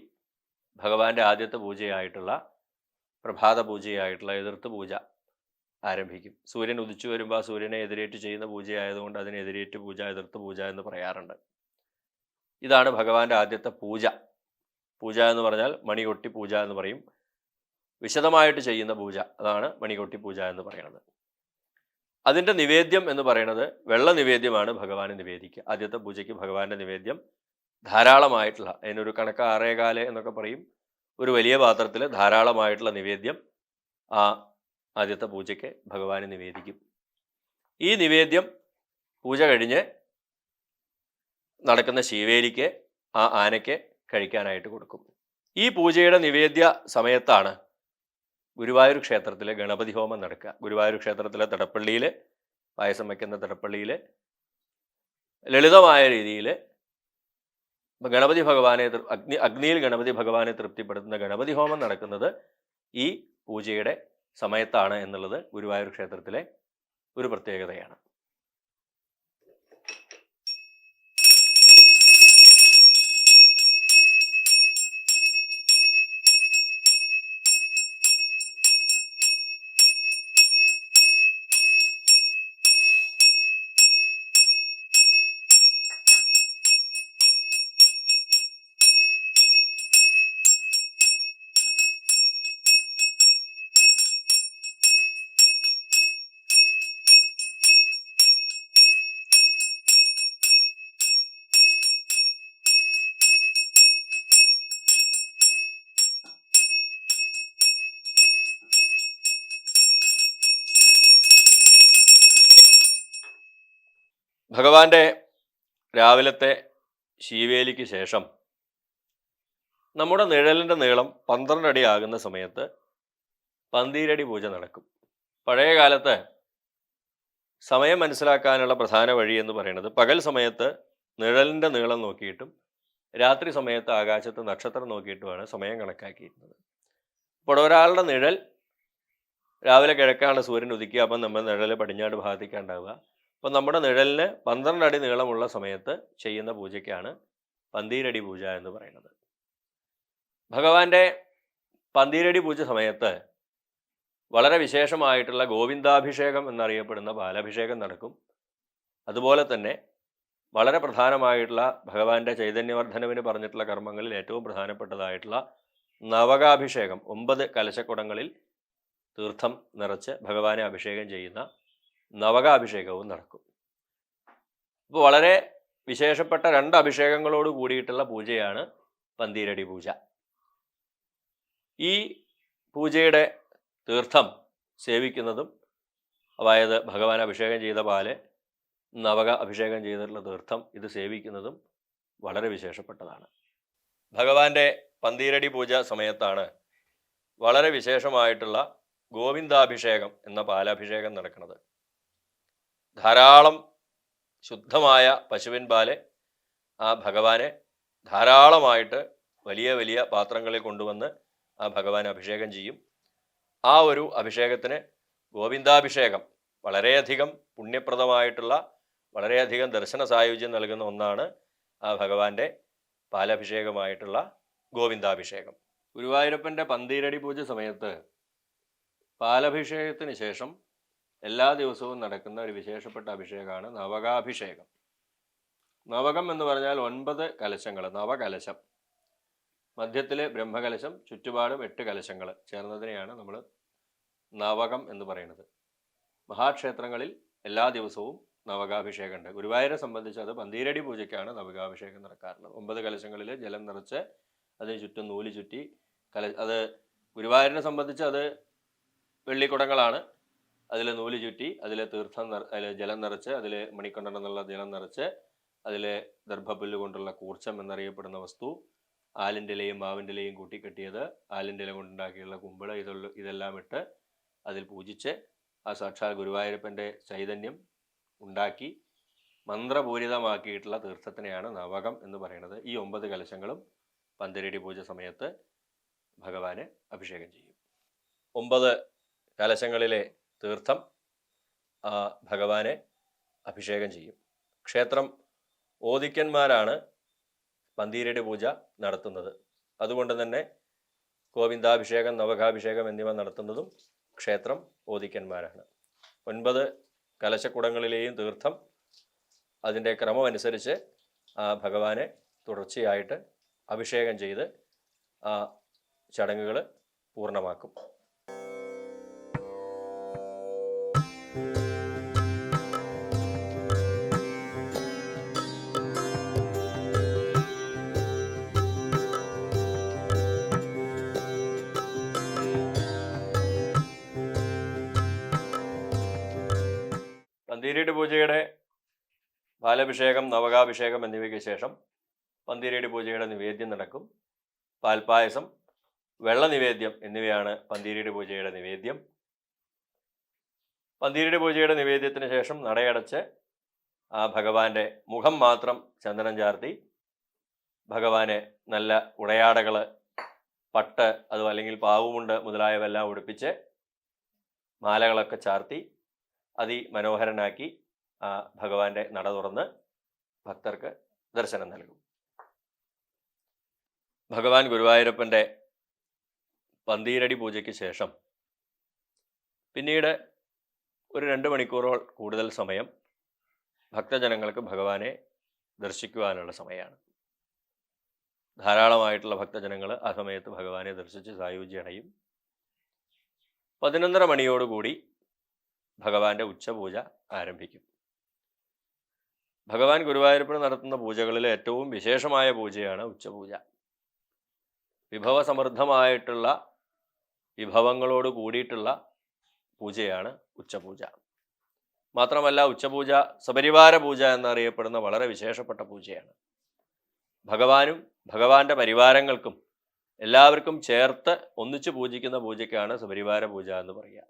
ഭഗവാന്റെ ആദ്യത്തെ പൂജയായിട്ടുള്ള പ്രഭാത പൂജയായിട്ടുള്ള എതിർത്ത് പൂജ ആരംഭിക്കും. സൂര്യൻ ഉദിച്ചു വരുമ്പോൾ ആ സൂര്യനെ എതിരേറ്റ് ചെയ്യുന്ന പൂജയായതുകൊണ്ട് അതിന് എതിരേറ്റ് പൂജ, എതിർത്ത് പൂജ എന്ന് പറയാറുണ്ട്. ഇതാണ് ഭഗവാന്റെ ആദ്യത്തെ പൂജ. പൂജ എന്ന് പറഞ്ഞാൽ മണികൊട്ടി പൂജ എന്ന് പറയും. വിശദമായിട്ട് ചെയ്യുന്ന പൂജ, അതാണ് മണികൊട്ടി പൂജ എന്ന് പറയുന്നത്. അതിൻ്റെ നിവേദ്യം എന്ന് പറയുന്നത് വെള്ള നിവേദ്യമാണ് ഭഗവാന് നിവേദിക്കുക. ആദ്യത്തെ പൂജയ്ക്ക് ഭഗവാന്റെ നിവേദ്യം ധാരാളമായിട്ടുള്ള, അതിനൊരു കണക്ക് 6:15 എന്നൊക്കെ പറയും, ഒരു വലിയ പാത്രത്തിൽ ധാരാളമായിട്ടുള്ള നിവേദ്യം ആ ആദ്യത്തെ പൂജയ്ക്ക് ഭഗവാന് നിവേദിക്കും. ഈ നിവേദ്യം പൂജ കഴിഞ്ഞ് നടക്കുന്ന ശീവേലിക്ക്, ആ ആനയ്ക്ക് കഴിക്കാനായിട്ട് കൊടുക്കും. ഈ പൂജയുടെ നിവേദ്യ സമയത്താണ് ഗുരുവായൂർ ക്ഷേത്രത്തിലെ ഗണപതി ഹോമം നടക്കുക. ഗുരുവായൂർ ക്ഷേത്രത്തിലെ തിടപ്പള്ളിയിൽ, പായസം വയ്ക്കുന്ന തിടപ്പള്ളിയിൽ ലളിതമായ രീതിയിൽ ഗണപതി ഭഗവാനെ അഗ്നിയിൽ ഗണപതി ഭഗവാനെ തൃപ്തിപ്പെടുത്തുന്ന ഗണപതി ഹോമം നടക്കുന്നത് ഈ പൂജയുടെ സമയത്താണ് എന്നുള്ളത് ഗുരുവായൂർ ക്ഷേത്രത്തിലെ ഒരു പ്രത്യേകതയാണ്. ഭഗവാന്റെ രാവിലത്തെ ശീവേലിക്ക് ശേഷം നമ്മുടെ നിഴലിൻ്റെ നീളം 12 അടി ആകുന്ന സമയത്ത് പന്തീരടി പൂജ നടക്കും. പഴയ കാലത്ത് സമയം മനസ്സിലാക്കാനുള്ള പ്രധാന വഴി എന്ന് പറയുന്നത് പകൽ സമയത്ത് നിഴലിൻ്റെ നീളം നോക്കിയിട്ടും രാത്രി സമയത്ത് ആകാശത്ത് നക്ഷത്രം നോക്കിയിട്ടുമാണ് സമയം കണക്കാക്കിയിരുന്നത്. അപ്പോൾ ഒരാളുടെ നിഴൽ രാവിലെ കിഴക്കാണ് സൂര്യൻ ഉദിക്കുക, അപ്പം നമ്മൾ നിഴൽ പടിഞ്ഞാറ് ഭാഗത്തേക്കാണ്ടാവുക. അപ്പം നമ്മുടെ നിഴലിന് 12 അടി നീളമുള്ള സമയത്ത് ചെയ്യുന്ന പൂജയ്ക്കാണ് പന്തീരടി പൂജ എന്ന് പറയുന്നത്. ഭഗവാന്റെ പന്തീരടി പൂജ സമയത്ത് വളരെ വിശേഷമായിട്ടുള്ള ഗോവിന്ദാഭിഷേകം എന്നറിയപ്പെടുന്ന പാലഭിഷേകം നടക്കും. അതുപോലെ തന്നെ വളരെ പ്രധാനമായിട്ടുള്ള ഭഗവാന്റെ ചൈതന്യവർദ്ധനവിന് പറഞ്ഞിട്ടുള്ള കർമ്മങ്ങളിൽ ഏറ്റവും പ്രധാനപ്പെട്ടതായിട്ടുള്ള നവകാഭിഷേകം, 9 കലശക്കുടങ്ങളിൽ തീർത്ഥം നിറച്ച് ഭഗവാനെ അഭിഷേകം ചെയ്യുന്ന നവകാഭിഷേകവും നടക്കും. അപ്പോൾ വളരെ വിശേഷപ്പെട്ട 2 അഭിഷേകങ്ങളോട് കൂടിയിട്ടുള്ള പൂജയാണ് പന്തീരടി പൂജ. ഈ പൂജയുടെ തീർത്ഥം സേവിക്കുന്നതും, അതായത് ഭഗവാൻ അഭിഷേകം ചെയ്ത പാല്, നവക അഭിഷേകം ചെയ്തിട്ടുള്ള തീർത്ഥം, ഇത് സേവിക്കുന്നതും വളരെ വിശേഷപ്പെട്ടതാണ്. ഭഗവാന്റെ പന്തീരടി പൂജ സമയത്താണ് വളരെ വിശേഷമായിട്ടുള്ള ഗോവിന്ദാഭിഷേകം എന്ന പാലാഭിഷേകം നടക്കുന്നത്. ധാരാളം ശുദ്ധമായ പശുവിൻ പാല് ആ ഭഗവാനെ ധാരാളമായിട്ട് വലിയ വലിയ പാത്രങ്ങളിൽ കൊണ്ടുവന്ന് ആ ഭഗവാൻ അഭിഷേകം ചെയ്യും. ആ ഒരു അഭിഷേകത്തിന് ഗോവിന്ദാഭിഷേകം വളരെയധികം പുണ്യപ്രദമായിട്ടുള്ള, വളരെയധികം ദർശന സായുജ്യം നൽകുന്ന ഒന്നാണ് ആ ഭഗവാന്റെ പാലഭിഷേകമായിട്ടുള്ള ഗോവിന്ദാഭിഷേകം. ഗുരുവായൂരപ്പൻ്റെ പന്തീരടി പൂജ സമയത്ത് പാലഭിഷേകത്തിന് ശേഷം എല്ലാ ദിവസവും നടക്കുന്ന ഒരു വിശേഷപ്പെട്ട അഭിഷേകമാണ് നവകാഭിഷേകം. നവകം എന്ന് പറഞ്ഞാൽ 9 കലശങ്ങൾ, നവകലശം. മധ്യത്തിൽ ബ്രഹ്മകലശം, ചുറ്റുപാടും 8 കലശങ്ങൾ ചേർന്നതിനെയാണ് നമ്മൾ നവകം എന്ന് പറയുന്നത്. മഹാക്ഷേത്രങ്ങളിൽ എല്ലാ ദിവസവും നവകാഭിഷേകമുണ്ട്. ഗുരുവായൂരെ സംബന്ധിച്ച് അത് പന്തീരടി പൂജയ്ക്കാണ് നവകാഭിഷേകം നടക്കാറുള്ളത്. 9 കലശങ്ങളിൽ ജലം നിറച്ച് അതിന് ചുറ്റും നൂല് ചുറ്റി അത് ഗുരുവായൂരിനെ സംബന്ധിച്ച് അത് വെള്ളിക്കുടങ്ങളാണ്. അതിൽ നൂല് ചുറ്റി അതിൽ തീർത്ഥം അതിൽ ജലം നിറച്ച്, അതിൽ മണിക്കൊണ്ടെന്നുള്ള ജലം നിറച്ച്, അതിൽ ദർഭപ്പുല്ല് കൊണ്ടുള്ള കൂർച്ചം എന്നറിയപ്പെടുന്ന വസ്തു, ആലിൻ്റെ ഇലയും മാവിൻ്റെ ഇലയും കൂട്ടിക്കെട്ടിയത്, ആലിൻ്റെ ഇല കൊണ്ടുണ്ടാക്കിയുള്ള കുമ്പിള്, ഇതെല്ലാം ഇട്ട് അതിൽ പൂജിച്ച് ആ സാക്ഷാൽ ഗുരുവായൂരപ്പൻ്റെ ചൈതന്യം ഉണ്ടാക്കി മന്ത്രപൂരിതമാക്കിയിട്ടുള്ള തീർത്ഥത്തിനെയാണ് നവകം എന്ന് പറയുന്നത്. ഈ 9 കലശങ്ങളും പന്തീരടി പൂജ സമയത്ത് ഭഗവാനെ അഭിഷേകം ചെയ്യും. 9 കലശങ്ങളിലെ തീർത്ഥം ഭഗവാനെ അഭിഷേകം ചെയ്യും. ക്ഷേത്രം ഓദിക്കന്മാരാണ് പന്തീരടി പൂജ നടത്തുന്നത്. അതുകൊണ്ട് തന്നെ ഗോവിന്ദാഭിഷേകം, നവകാഭിഷേകം എന്നിവ നടത്തുന്നതും ക്ഷേത്രം ഓദിക്കന്മാരാണ്. 9 കലശക്കുടങ്ങളിലെയും തീർത്ഥം അതിൻ്റെ ക്രമമനുസരിച്ച് ഭഗവാനെ തുടർച്ചയായിട്ട് അഭിഷേകം ചെയ്ത് ആ ചടങ്ങുകൾ പൂർണ്ണമാക്കും. പന്തീരടി പൂജയുടെ പാലഭിഷേകം, നവകാഭിഷേകം എന്നിവയ്ക്ക് ശേഷം പന്തീരടി പൂജയുടെ നിവേദ്യം നടക്കും. പാൽപ്പായസം, വെള്ള നിവേദ്യം എന്നിവയാണ് പന്തീരടി പൂജയുടെ നിവേദ്യം. പന്തീരടി പൂജയുടെ നിവേദ്യത്തിന് ശേഷം നടയടച്ച് ആ ഭഗവാന്റെ മുഖം മാത്രം ചന്ദനം ചാർത്തി ഭഗവാനെ നല്ല ഉടയാടകൾ, പട്ട്, അതും അല്ലെങ്കിൽ പാവുമുണ്ട് മുതലായവെല്ലാം ഉടുപ്പിച്ച് മാലകളൊക്കെ ചാർത്തി അതിമനോഹരനാക്കി ആ ഭഗവാന്റെ നട തുറന്ന് ഭക്തർക്ക് ദർശനം നൽകും. ഭഗവാൻ ഗുരുവായൂരപ്പൻ്റെ പന്തീരടി പൂജയ്ക്ക് ശേഷം പിന്നീട് ഒരു 2 മണിക്കൂറോ കൂടുതൽ സമയം ഭക്തജനങ്ങൾക്ക് ഭഗവാനെ ദർശിക്കുവാനുള്ള സമയമാണ്. ധാരാളമായിട്ടുള്ള ഭക്തജനങ്ങൾ ആ സമയത്ത് ഭഗവാനെ ദർശിച്ച് സായുജ്യം അടയും. 11:30 മണിയോടുകൂടി ഭഗവാന്റെ ഉച്ചപൂജ ആരംഭിക്കും. ഭഗവാൻ ഗുരുവായൂരപ്പന് നടത്തുന്ന പൂജകളിൽ ഏറ്റവും വിശേഷമായ പൂജയാണ് ഉച്ചപൂജ. വിഭവസമൃദ്ധമായിട്ടുള്ള വിഭവങ്ങളോട് കൂടിയിട്ടുള്ള പൂജയാണ് ഉച്ചപൂജ. മാത്രമല്ല ഉച്ചപൂജ സപരിവാര പൂജ എന്നറിയപ്പെടുന്ന വളരെ വിശേഷപ്പെട്ട പൂജയാണ്. ഭഗവാനും ഭഗവാന്റെ പരിവാരങ്ങൾക്കും എല്ലാവർക്കും ചേർത്ത് ഒന്നിച്ചു പൂജിക്കുന്ന പൂജയ്ക്കാണ് സപരിവാര പൂജ എന്ന് പറയുക.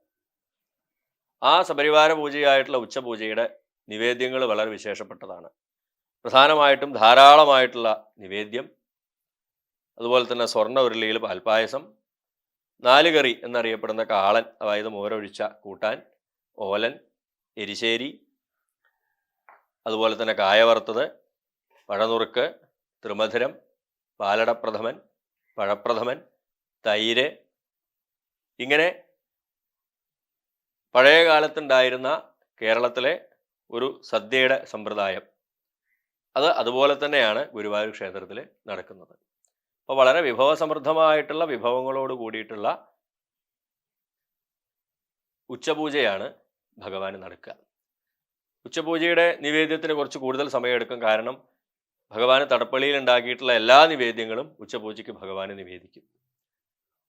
ആ സപരിവാര പൂജയായിട്ടുള്ള ഉച്ചപൂജയുടെ നിവേദ്യങ്ങൾ വളരെ വിശേഷപ്പെട്ടതാണ്. പ്രധാനമായിട്ടും ധാരാളമായിട്ടുള്ള നിവേദ്യം, അതുപോലെ തന്നെ സ്വർണ്ണ ഉരുളിയിൽ പാൽപ്പായസം, 4 കറി എന്നറിയപ്പെടുന്ന കാളൻ, അതായത് മോരൊഴിച്ച കൂട്ടാൻ, ഓലൻ, എരിശ്ശേരി, അതുപോലെ തന്നെ കായ വറുത്തത്, പഴനുറുക്ക്, ത്രിമധുരം, പാലടപ്രഥമൻ, പഴപ്രഥമൻ, തൈര്, ഇങ്ങനെ പഴയ കാലത്തുണ്ടായിരുന്ന കേരളത്തിലെ ഒരു സദ്യയുടെ സമ്പ്രദായം അതുപോലെ തന്നെയാണ് ഗുരുവായൂർ ക്ഷേത്രത്തിൽ നടക്കുന്നത്. അപ്പോൾ വളരെ വിഭവസമൃദ്ധമായിട്ടുള്ള വിഭവങ്ങളോട് കൂടിയിട്ടുള്ള ഉച്ചപൂജയാണ് ഭഗവാന് നടക്കുക. ഉച്ചപൂജയുടെ നിവേദ്യത്തിന് കുറച്ച് കൂടുതൽ സമയമെടുക്കും. കാരണം ഭഗവാന് തടപ്പള്ളിയിൽ ഉണ്ടാക്കിയിട്ടുള്ള എല്ലാ നിവേദ്യങ്ങളും ഉച്ചപൂജയ്ക്ക് ഭഗവാന് നിവേദിക്കും.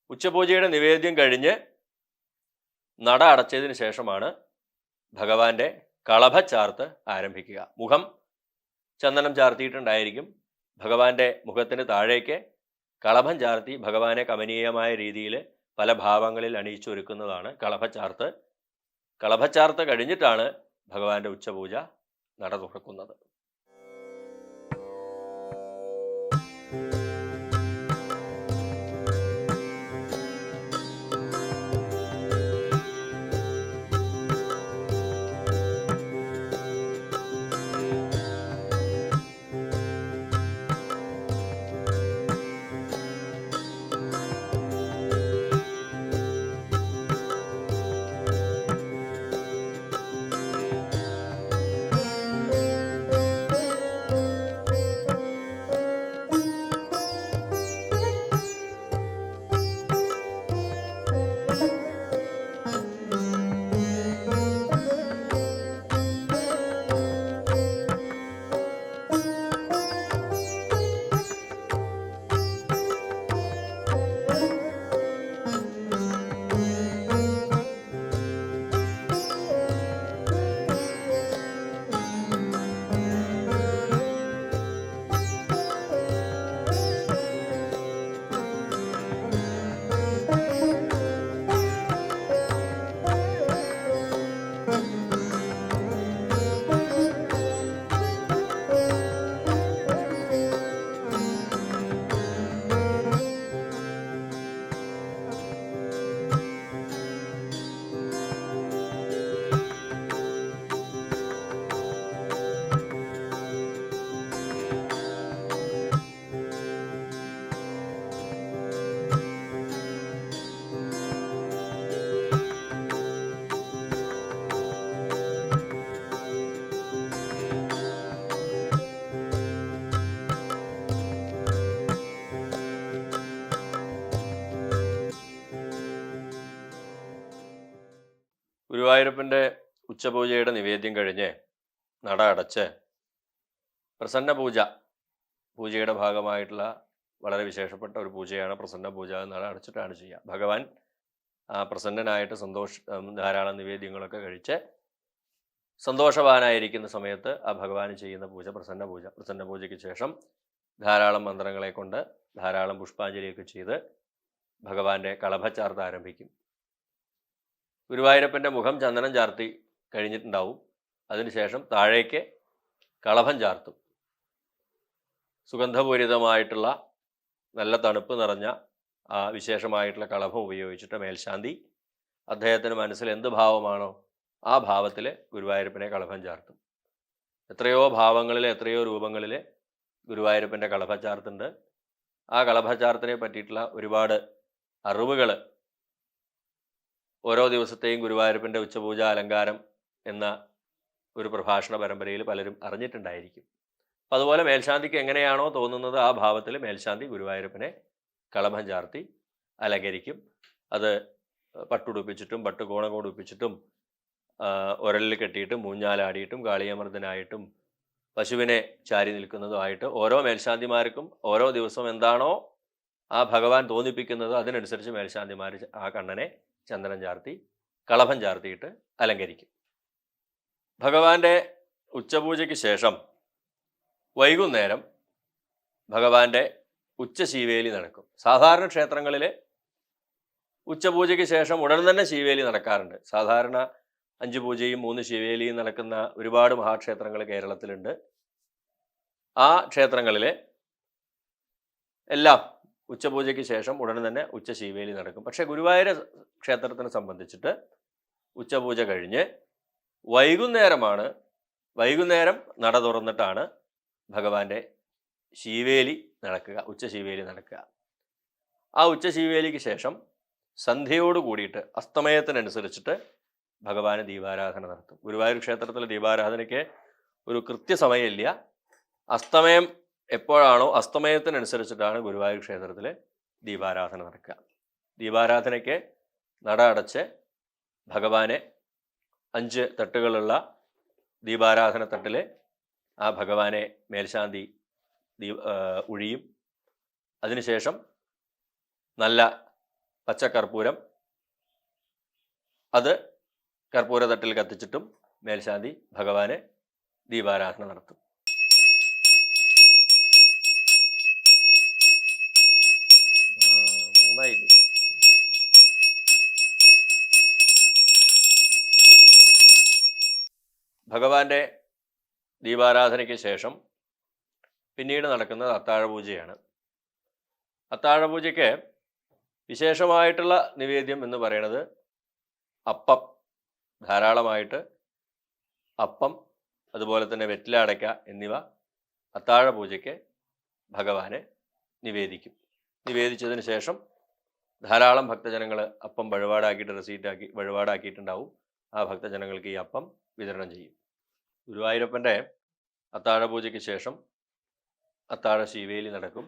ഉച്ചപൂജയുടെ നിവേദ്യം കഴിഞ്ഞ് നട അടച്ചതിന് ശേഷമാണ് ഭഗവാന്റെ കളഭച്ചാർത്ത് ആരംഭിക്കുക. മുഖം ചന്ദനം ചാർത്തിയിട്ടുണ്ടായിരിക്കും. ഭഗവാന്റെ മുഖത്തിന് താഴേക്ക് കളഭം ചാർത്തി ഭഗവാനെ കമനീയമായ രീതിയിൽ പല ഭാവങ്ങളിൽ അണിയിച്ചൊരുക്കുന്നതാണ് കളഭച്ചാർത്ത്. കളഭച്ചാർത്ത് കഴിഞ്ഞിട്ടാണ് ഭഗവാന്റെ ഉച്ചപൂജ നട തുറക്കുന്നത്. ഗുരുവായൂരപ്പൻ്റെ ഉച്ചപൂജയുടെ നിവേദ്യം കഴിഞ്ഞ് നട അടച്ച് പ്രസന്ന പൂജയുടെ ഭാഗമായിട്ടുള്ള വളരെ വിശേഷപ്പെട്ട ഒരു പൂജയാണ് പ്രസന്ന പൂജ. നട അടച്ചിട്ടാണ് ചെയ്യുക. ഭഗവാൻ പ്രസന്നനായിട്ട് ധാരാളം നിവേദ്യങ്ങളൊക്കെ കഴിച്ച് സന്തോഷവാനായിരിക്കുന്ന സമയത്ത് ആ ഭഗവാന് ചെയ്യുന്ന പൂജ പ്രസന്ന പൂജ. പ്രസന്ന പൂജയ്ക്ക് ശേഷം ധാരാളം മന്ത്രങ്ങളെ കൊണ്ട് ധാരാളം പുഷ്പാഞ്ജലിയൊക്കെ ചെയ്ത് ഭഗവാന്റെ കളഭച്ചാർത്ത് ആരംഭിക്കും. ഗുരുവായൂരപ്പൻ്റെ മുഖം ചന്ദനം ചാർത്തി കഴിഞ്ഞിട്ടുണ്ടാവും. അതിനുശേഷം താഴേക്ക് കളഭം ചാർത്തും. സുഗന്ധപൂരിതമായിട്ടുള്ള നല്ല തണുപ്പ് നിറഞ്ഞ ആ വിശേഷമായിട്ടുള്ള കളഭം ഉപയോഗിച്ചിട്ട് മേൽശാന്തി അദ്ദേഹത്തിന് മനസ്സിൽ എന്ത് ഭാവമാണോ ആ ഭാവത്തിൽ ഗുരുവായൂരപ്പനെ കളഭം ചാർത്തും. എത്രയോ ഭാവങ്ങളിൽ എത്രയോ രൂപങ്ങളിൽ ഗുരുവായൂരപ്പൻ്റെ കളഭച്ചാർത്തുണ്ട്. ആ കളഭച്ചാർത്തിനെ പറ്റിയിട്ടുള്ള ഒരുപാട് അറിവുകൾ ഓരോ ദിവസത്തെയും ഗുരുവായൂരപ്പൻ്റെ ഉച്ചപൂജ അലങ്കാരം എന്ന ഒരു പ്രഭാഷണ പരമ്പരയിൽ പലരും അറിഞ്ഞിട്ടുണ്ടായിരിക്കും. അപ്പം അതുപോലെ മേൽശാന്തിക്ക് എങ്ങനെയാണോ തോന്നുന്നത് ആ ഭാവത്തിൽ മേൽശാന്തി ഗുരുവായൂരപ്പനെ കളഭം ചാർത്തി അലങ്കരിക്കും. അത് പട്ടുടുപ്പിച്ചിട്ടും പട്ടുകോണം കൊടുപ്പിച്ചിട്ടും ഉരലിൽ കെട്ടിയിട്ടും മൂഞ്ഞാലാടിയിട്ടും കാളിയമർദ്ദനായിട്ടും പശുവിനെ ചാരി നിൽക്കുന്നതുമായിട്ട് ഓരോ മേൽശാന്തിമാർക്കും ഓരോ ദിവസവും എന്താണോ ആ ഭഗവാൻ തോന്നിപ്പിക്കുന്നത് അതിനനുസരിച്ച് മേൽശാന്തിമാർ ആ കണ്ണനെ ചന്ദനം ചാർത്തി കളഭം ചാർത്തിയിട്ട് അലങ്കരിക്കും. ഭഗവാന്റെ ഉച്ചപൂജയ്ക്ക് ശേഷം വൈകുന്നേരം ഭഗവാന്റെ ഉച്ചശീവേലി നടക്കും. സാധാരണ ക്ഷേത്രങ്ങളിൽ ഉച്ചപൂജയ്ക്ക് ശേഷം ഉടൻ തന്നെ ശീവേലി നടക്കാറുണ്ട്. സാധാരണ 5 പൂജയും 3 ശീവേലിയും നടക്കുന്ന ഒരുപാട് മഹാക്ഷേത്രങ്ങൾ കേരളത്തിലുണ്ട്. ആ ക്ഷേത്രങ്ങളിൽ എല്ലാം ഉച്ചപൂജയ്ക്ക് ശേഷം ഉടൻ തന്നെ ഉച്ചശീവേലി നടക്കും. പക്ഷേ ഗുരുവായൂർ ക്ഷേത്രത്തിനെ സംബന്ധിച്ചിട്ട് ഉച്ചപൂജ കഴിഞ്ഞ് വൈകുന്നേരം നട തുറന്നിട്ടാണ് ഭഗവാന്റെ ശീവേലി നടക്കുക, ഉച്ചശീവേലി നടക്കുക. ആ ഉച്ചശീവേലിക്ക് ശേഷം സന്ധ്യയോട് കൂടിയിട്ട് അസ്തമയത്തിനനുസരിച്ചിട്ട് ഭഗവാന് ദീപാരാധന നടത്തും. ഗുരുവായൂർ ക്ഷേത്രത്തിലെ ദീപാരാധനയ്ക്ക് ഒരു കൃത്യസമയമില്ല. അസ്തമയം എപ്പോഴാണോ അസ്തമയത്തിനനുസരിച്ചിട്ടാണ് ഗുരുവായൂർ ക്ഷേത്രത്തിൽ ദീപാരാധന നടക്കുക. ദീപാരാധനയ്ക്ക് നട അടച്ച് ഭഗവാനെ 5 തട്ടുകളുള്ള ദീപാരാധന തട്ടിൽ ആ ഭഗവാനെ മേൽശാന്തി ഒഴിയും. അതിനുശേഷം നല്ല പച്ചക്കർപ്പൂരം അത് കർപ്പൂര തട്ടിൽ കത്തിച്ചിട്ടും മേൽശാന്തി ഭഗവാനെ ദീപാരാധന നടത്തും. മൂന്നായില്ലേ? ഭഗവാന്റെ ദീപാരാധനയ്ക്ക് ശേഷം പിന്നീട് നടക്കുന്നത് അത്താഴപൂജയാണ്. അത്താഴപൂജയ്ക്ക് വിശേഷമായിട്ടുള്ള നിവേദ്യം എന്ന് പറയുന്നത് അപ്പം, ധാരാളമായിട്ട് അപ്പം, അതുപോലെ തന്നെ വെറ്റില അടയ്ക്ക എന്നിവ അത്താഴപൂജയ്ക്ക് ഭഗവാനെ നിവേദിക്കും. നിവേദിച്ചതിന് ശേഷം ധാരാളം ഭക്തജനങ്ങൾ അപ്പം വഴിപാടാക്കിയിട്ടുണ്ടാവും. ആ ഭക്തജനങ്ങൾക്ക് ഈ അപ്പം വിതരണം ചെയ്യും. ഗുരുവായൂരപ്പൻ്റെ അത്താഴപൂജയ്ക്ക് ശേഷം അത്താഴ ശീവേലി നടക്കും.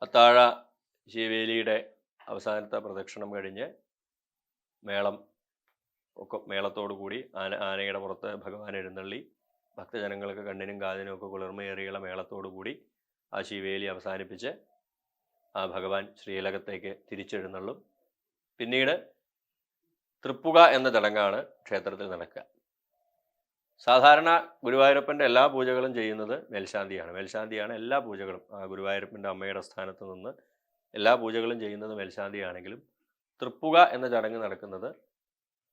അത്താഴ ശീവേലിയുടെ അവസാനത്തെ പ്രദക്ഷിണം കഴിഞ്ഞ് മേളത്തോടു കൂടി ആനയുടെ പുറത്ത് ഭഗവാൻ എഴുന്നള്ളി ഭക്തജനങ്ങൾക്ക് കണ്ണിനും കാതിനും ഒക്കെ കുളിർമയേറിയുള്ള മേളത്തോടു കൂടി ആ ശീവേലി അവസാനിപ്പിച്ച് ആ ഭഗവാൻ ശ്രീലകത്തേക്ക് തിരിച്ചെഴുന്നള്ളും. പിന്നീട് തൃപ്പുക എന്ന ചടങ്ങാണ് ക്ഷേത്രത്തിൽ നടക്കുക. സാധാരണ ഗുരുവായൂരപ്പൻ്റെ എല്ലാ പൂജകളും ചെയ്യുന്നത് മേൽശാന്തിയാണ് എല്ലാ പൂജകളും. ഗുരുവായൂരപ്പൻ്റെ അമ്മയുടെ സ്ഥാനത്ത് നിന്ന് എല്ലാ പൂജകളും ചെയ്യുന്നത് മേൽശാന്തിയാണെങ്കിലും തൃപ്പുക എന്ന ചടങ്ങ് നടക്കുന്നത്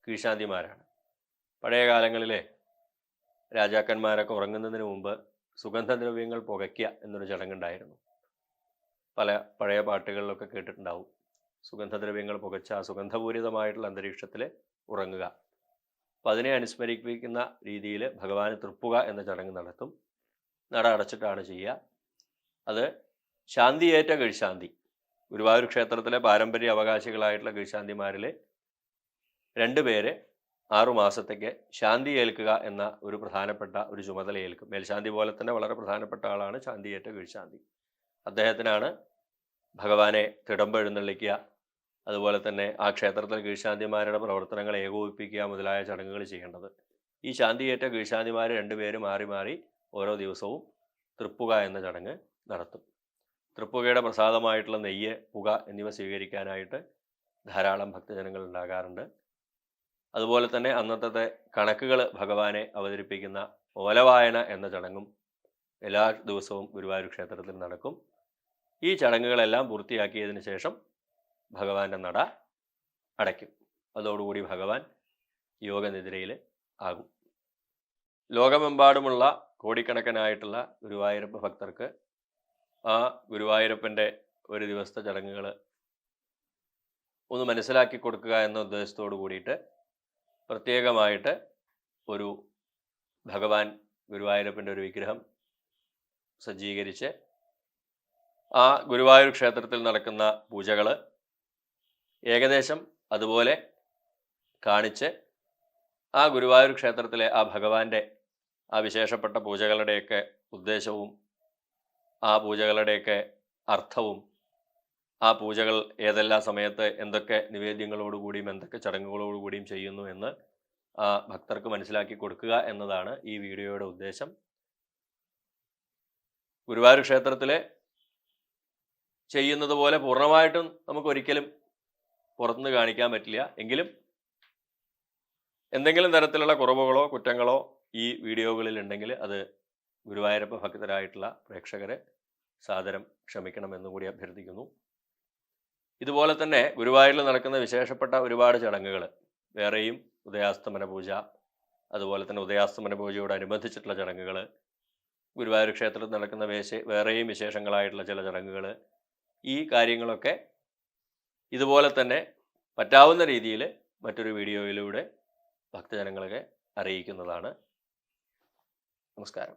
കീഴ്ശാന്തിമാരാണ്. പഴയ കാലങ്ങളിലെ രാജാക്കന്മാരൊക്കെ ഉറങ്ങുന്നതിന് മുമ്പ് സുഗന്ധദ്രവ്യങ്ങൾ പുകയ്ക്കുക എന്നൊരു ചടങ്ങുണ്ടായിരുന്നു. പല പഴയ പാട്ടുകളിലൊക്കെ കേട്ടിട്ടുണ്ടാവും. സുഗന്ധദ്രവ്യങ്ങൾ പുകച്ച സുഗന്ധപൂരിതമായിട്ടുള്ള അന്തരീക്ഷത്തിൽ ഉറങ്ങുക. അപ്പം അതിനെ അനുസ്മരിപ്പിക്കുന്ന രീതിയിൽ ഭഗവാന് തൃപ്പുക എന്ന ചടങ്ങ് നടത്തും. നട അടച്ചിട്ടാണ് ചെയ്യുക. അത് ശാന്തിയേറ്റ കീഴ്ശാന്തി, ഗുരുവായൂർ ക്ഷേത്രത്തിലെ പാരമ്പര്യ അവകാശികളായിട്ടുള്ള കീഴ്ശാന്തിമാരിൽ 2 പേര് 6 മാസത്തേക്ക് ശാന്തി ഏൽക്കുക എന്ന ഒരു പ്രധാനപ്പെട്ട ഒരു ചുമതല ഏൽക്കും. മേൽശാന്തി പോലെ തന്നെ വളരെ പ്രധാനപ്പെട്ട ആളാണ് ശാന്തിയേറ്റ കീഴ്ശാന്തി. അദ്ദേഹത്തിനാണ് ഭഗവാനെ തിടമ്പെഴുന്നള്ളിക്കുക, അതുപോലെ തന്നെ ആ ക്ഷേത്രത്തിലെ കീഴ്ശാന്തിമാരുടെ പ്രവർത്തനങ്ങൾ ഏകോപിപ്പിക്കുക മുതലായ ചടങ്ങുകൾ ചെയ്യേണ്ടത്. ഈ ശാന്തിയേറ്റ കീഴ്ശാന്തിമാർ 2 പേര് മാറി മാറി ഓരോ ദിവസവും തൃപ്പുക എന്ന ചടങ്ങ് നടത്തും. തൃപ്പുകയുടെ പ്രസാദമായിട്ടുള്ള നെയ്യ്, പുക എന്നിവ സ്വീകരിക്കാനായിട്ട് ധാരാളം ഭക്തജനങ്ങൾ ഉണ്ടാകാറുണ്ട്. അതുപോലെ തന്നെ അന്നത്തെ കണക്കുകൾ ഭഗവാനെ അവതരിപ്പിക്കുന്ന ഓലവായന എന്ന ചടങ്ങും എല്ലാ ദിവസവും ഗുരുവായൂർ ക്ഷേത്രത്തിൽ നടക്കും. ഈ ചടങ്ങുകളെല്ലാം പൂർത്തിയാക്കിയതിന് ശേഷം ഭഗവാന്റെ നട അടയ്ക്കും. അതോടുകൂടി ഭഗവാൻ യോഗനിദ്രയിൽ ആകും. ലോകമെമ്പാടുമുള്ള കോടിക്കണക്കിനായിട്ടുള്ള ഗുരുവായൂരപ്പ ഭക്തർക്ക് ആ ഗുരുവായൂരപ്പൻ്റെ ഒരു ദിവസത്തെ ചടങ്ങുകൾ ഒന്ന് മനസ്സിലാക്കി കൊടുക്കുക എന്ന ഉദ്ദേശത്തോടു കൂടിയിട്ട് പ്രത്യേകമായിട്ട് ഒരു ഭഗവാൻ ഗുരുവായൂരപ്പൻ്റെ ഒരു വിഗ്രഹം സജ്ജീകരിച്ച് ആ ഗുരുവായൂർ ക്ഷേത്രത്തിൽ നടക്കുന്ന പൂജകൾ ഏകദേശം അതുപോലെ കാണിച്ച് ആ ഗുരുവായൂർ ക്ഷേത്രത്തിലെ ആ ഭഗവാന്റെ ആ വിശേഷപ്പെട്ട പൂജകളുടെയൊക്കെ ഉദ്ദേശവും ആ പൂജകളുടെയൊക്കെ അർത്ഥവും ആ പൂജകൾ ഏതെല്ലാം സമയത്ത് എന്തൊക്കെ നിവേദ്യങ്ങളോടുകൂടിയും എന്തൊക്കെ ചടങ്ങുകളോടുകൂടിയും ചെയ്യുന്നു എന്ന് ആ ഭക്തർക്ക് മനസ്സിലാക്കി കൊടുക്കുക എന്നതാണ് ഈ വീഡിയോയുടെ ഉദ്ദേശം. ഗുരുവായൂർ ക്ഷേത്രത്തിലെ ചെയ്യുന്നത് പോലെ പൂർണ്ണമായിട്ടും നമുക്കൊരിക്കലും പുറത്തുനിന്ന് കാണിക്കാൻ പറ്റില്ല. എങ്കിലും എന്തെങ്കിലും തരത്തിലുള്ള കുറവുകളോ കുറ്റങ്ങളോ ഈ വീഡിയോകളിൽ ഉണ്ടെങ്കിൽ അത് ഗുരുവായൂരപ്പ ഭക്തരായിട്ടുള്ള പ്രേക്ഷകരെ സാദരം ക്ഷമിക്കണമെന്ന് കൂടി അഭ്യർത്ഥിക്കുന്നു. ഇതുപോലെ തന്നെ ഗുരുവായൂരിൽ നടക്കുന്ന വിശേഷപ്പെട്ട ഒരുപാട് ചടങ്ങുകൾ വേറെയും ഉദയാസ്തമന പൂജ, അതുപോലെ തന്നെ ഉദയാസ്തമന പൂജയോടനുബന്ധിച്ചിട്ടുള്ള ചടങ്ങുകൾ, ഗുരുവായൂർ ക്ഷേത്രത്തിൽ നടക്കുന്ന വേറെയും വിശേഷങ്ങളായിട്ടുള്ള ചില ചടങ്ങുകൾ, ഈ കാര്യങ്ങളൊക്കെ ഇതുപോലെ തന്നെ പറ്റാവുന്ന രീതിയിൽ മറ്റൊരു വീഡിയോയിലൂടെ ഭക്തജനങ്ങളെ അറിയിക്കുന്നതാണ്. നമസ്കാരം.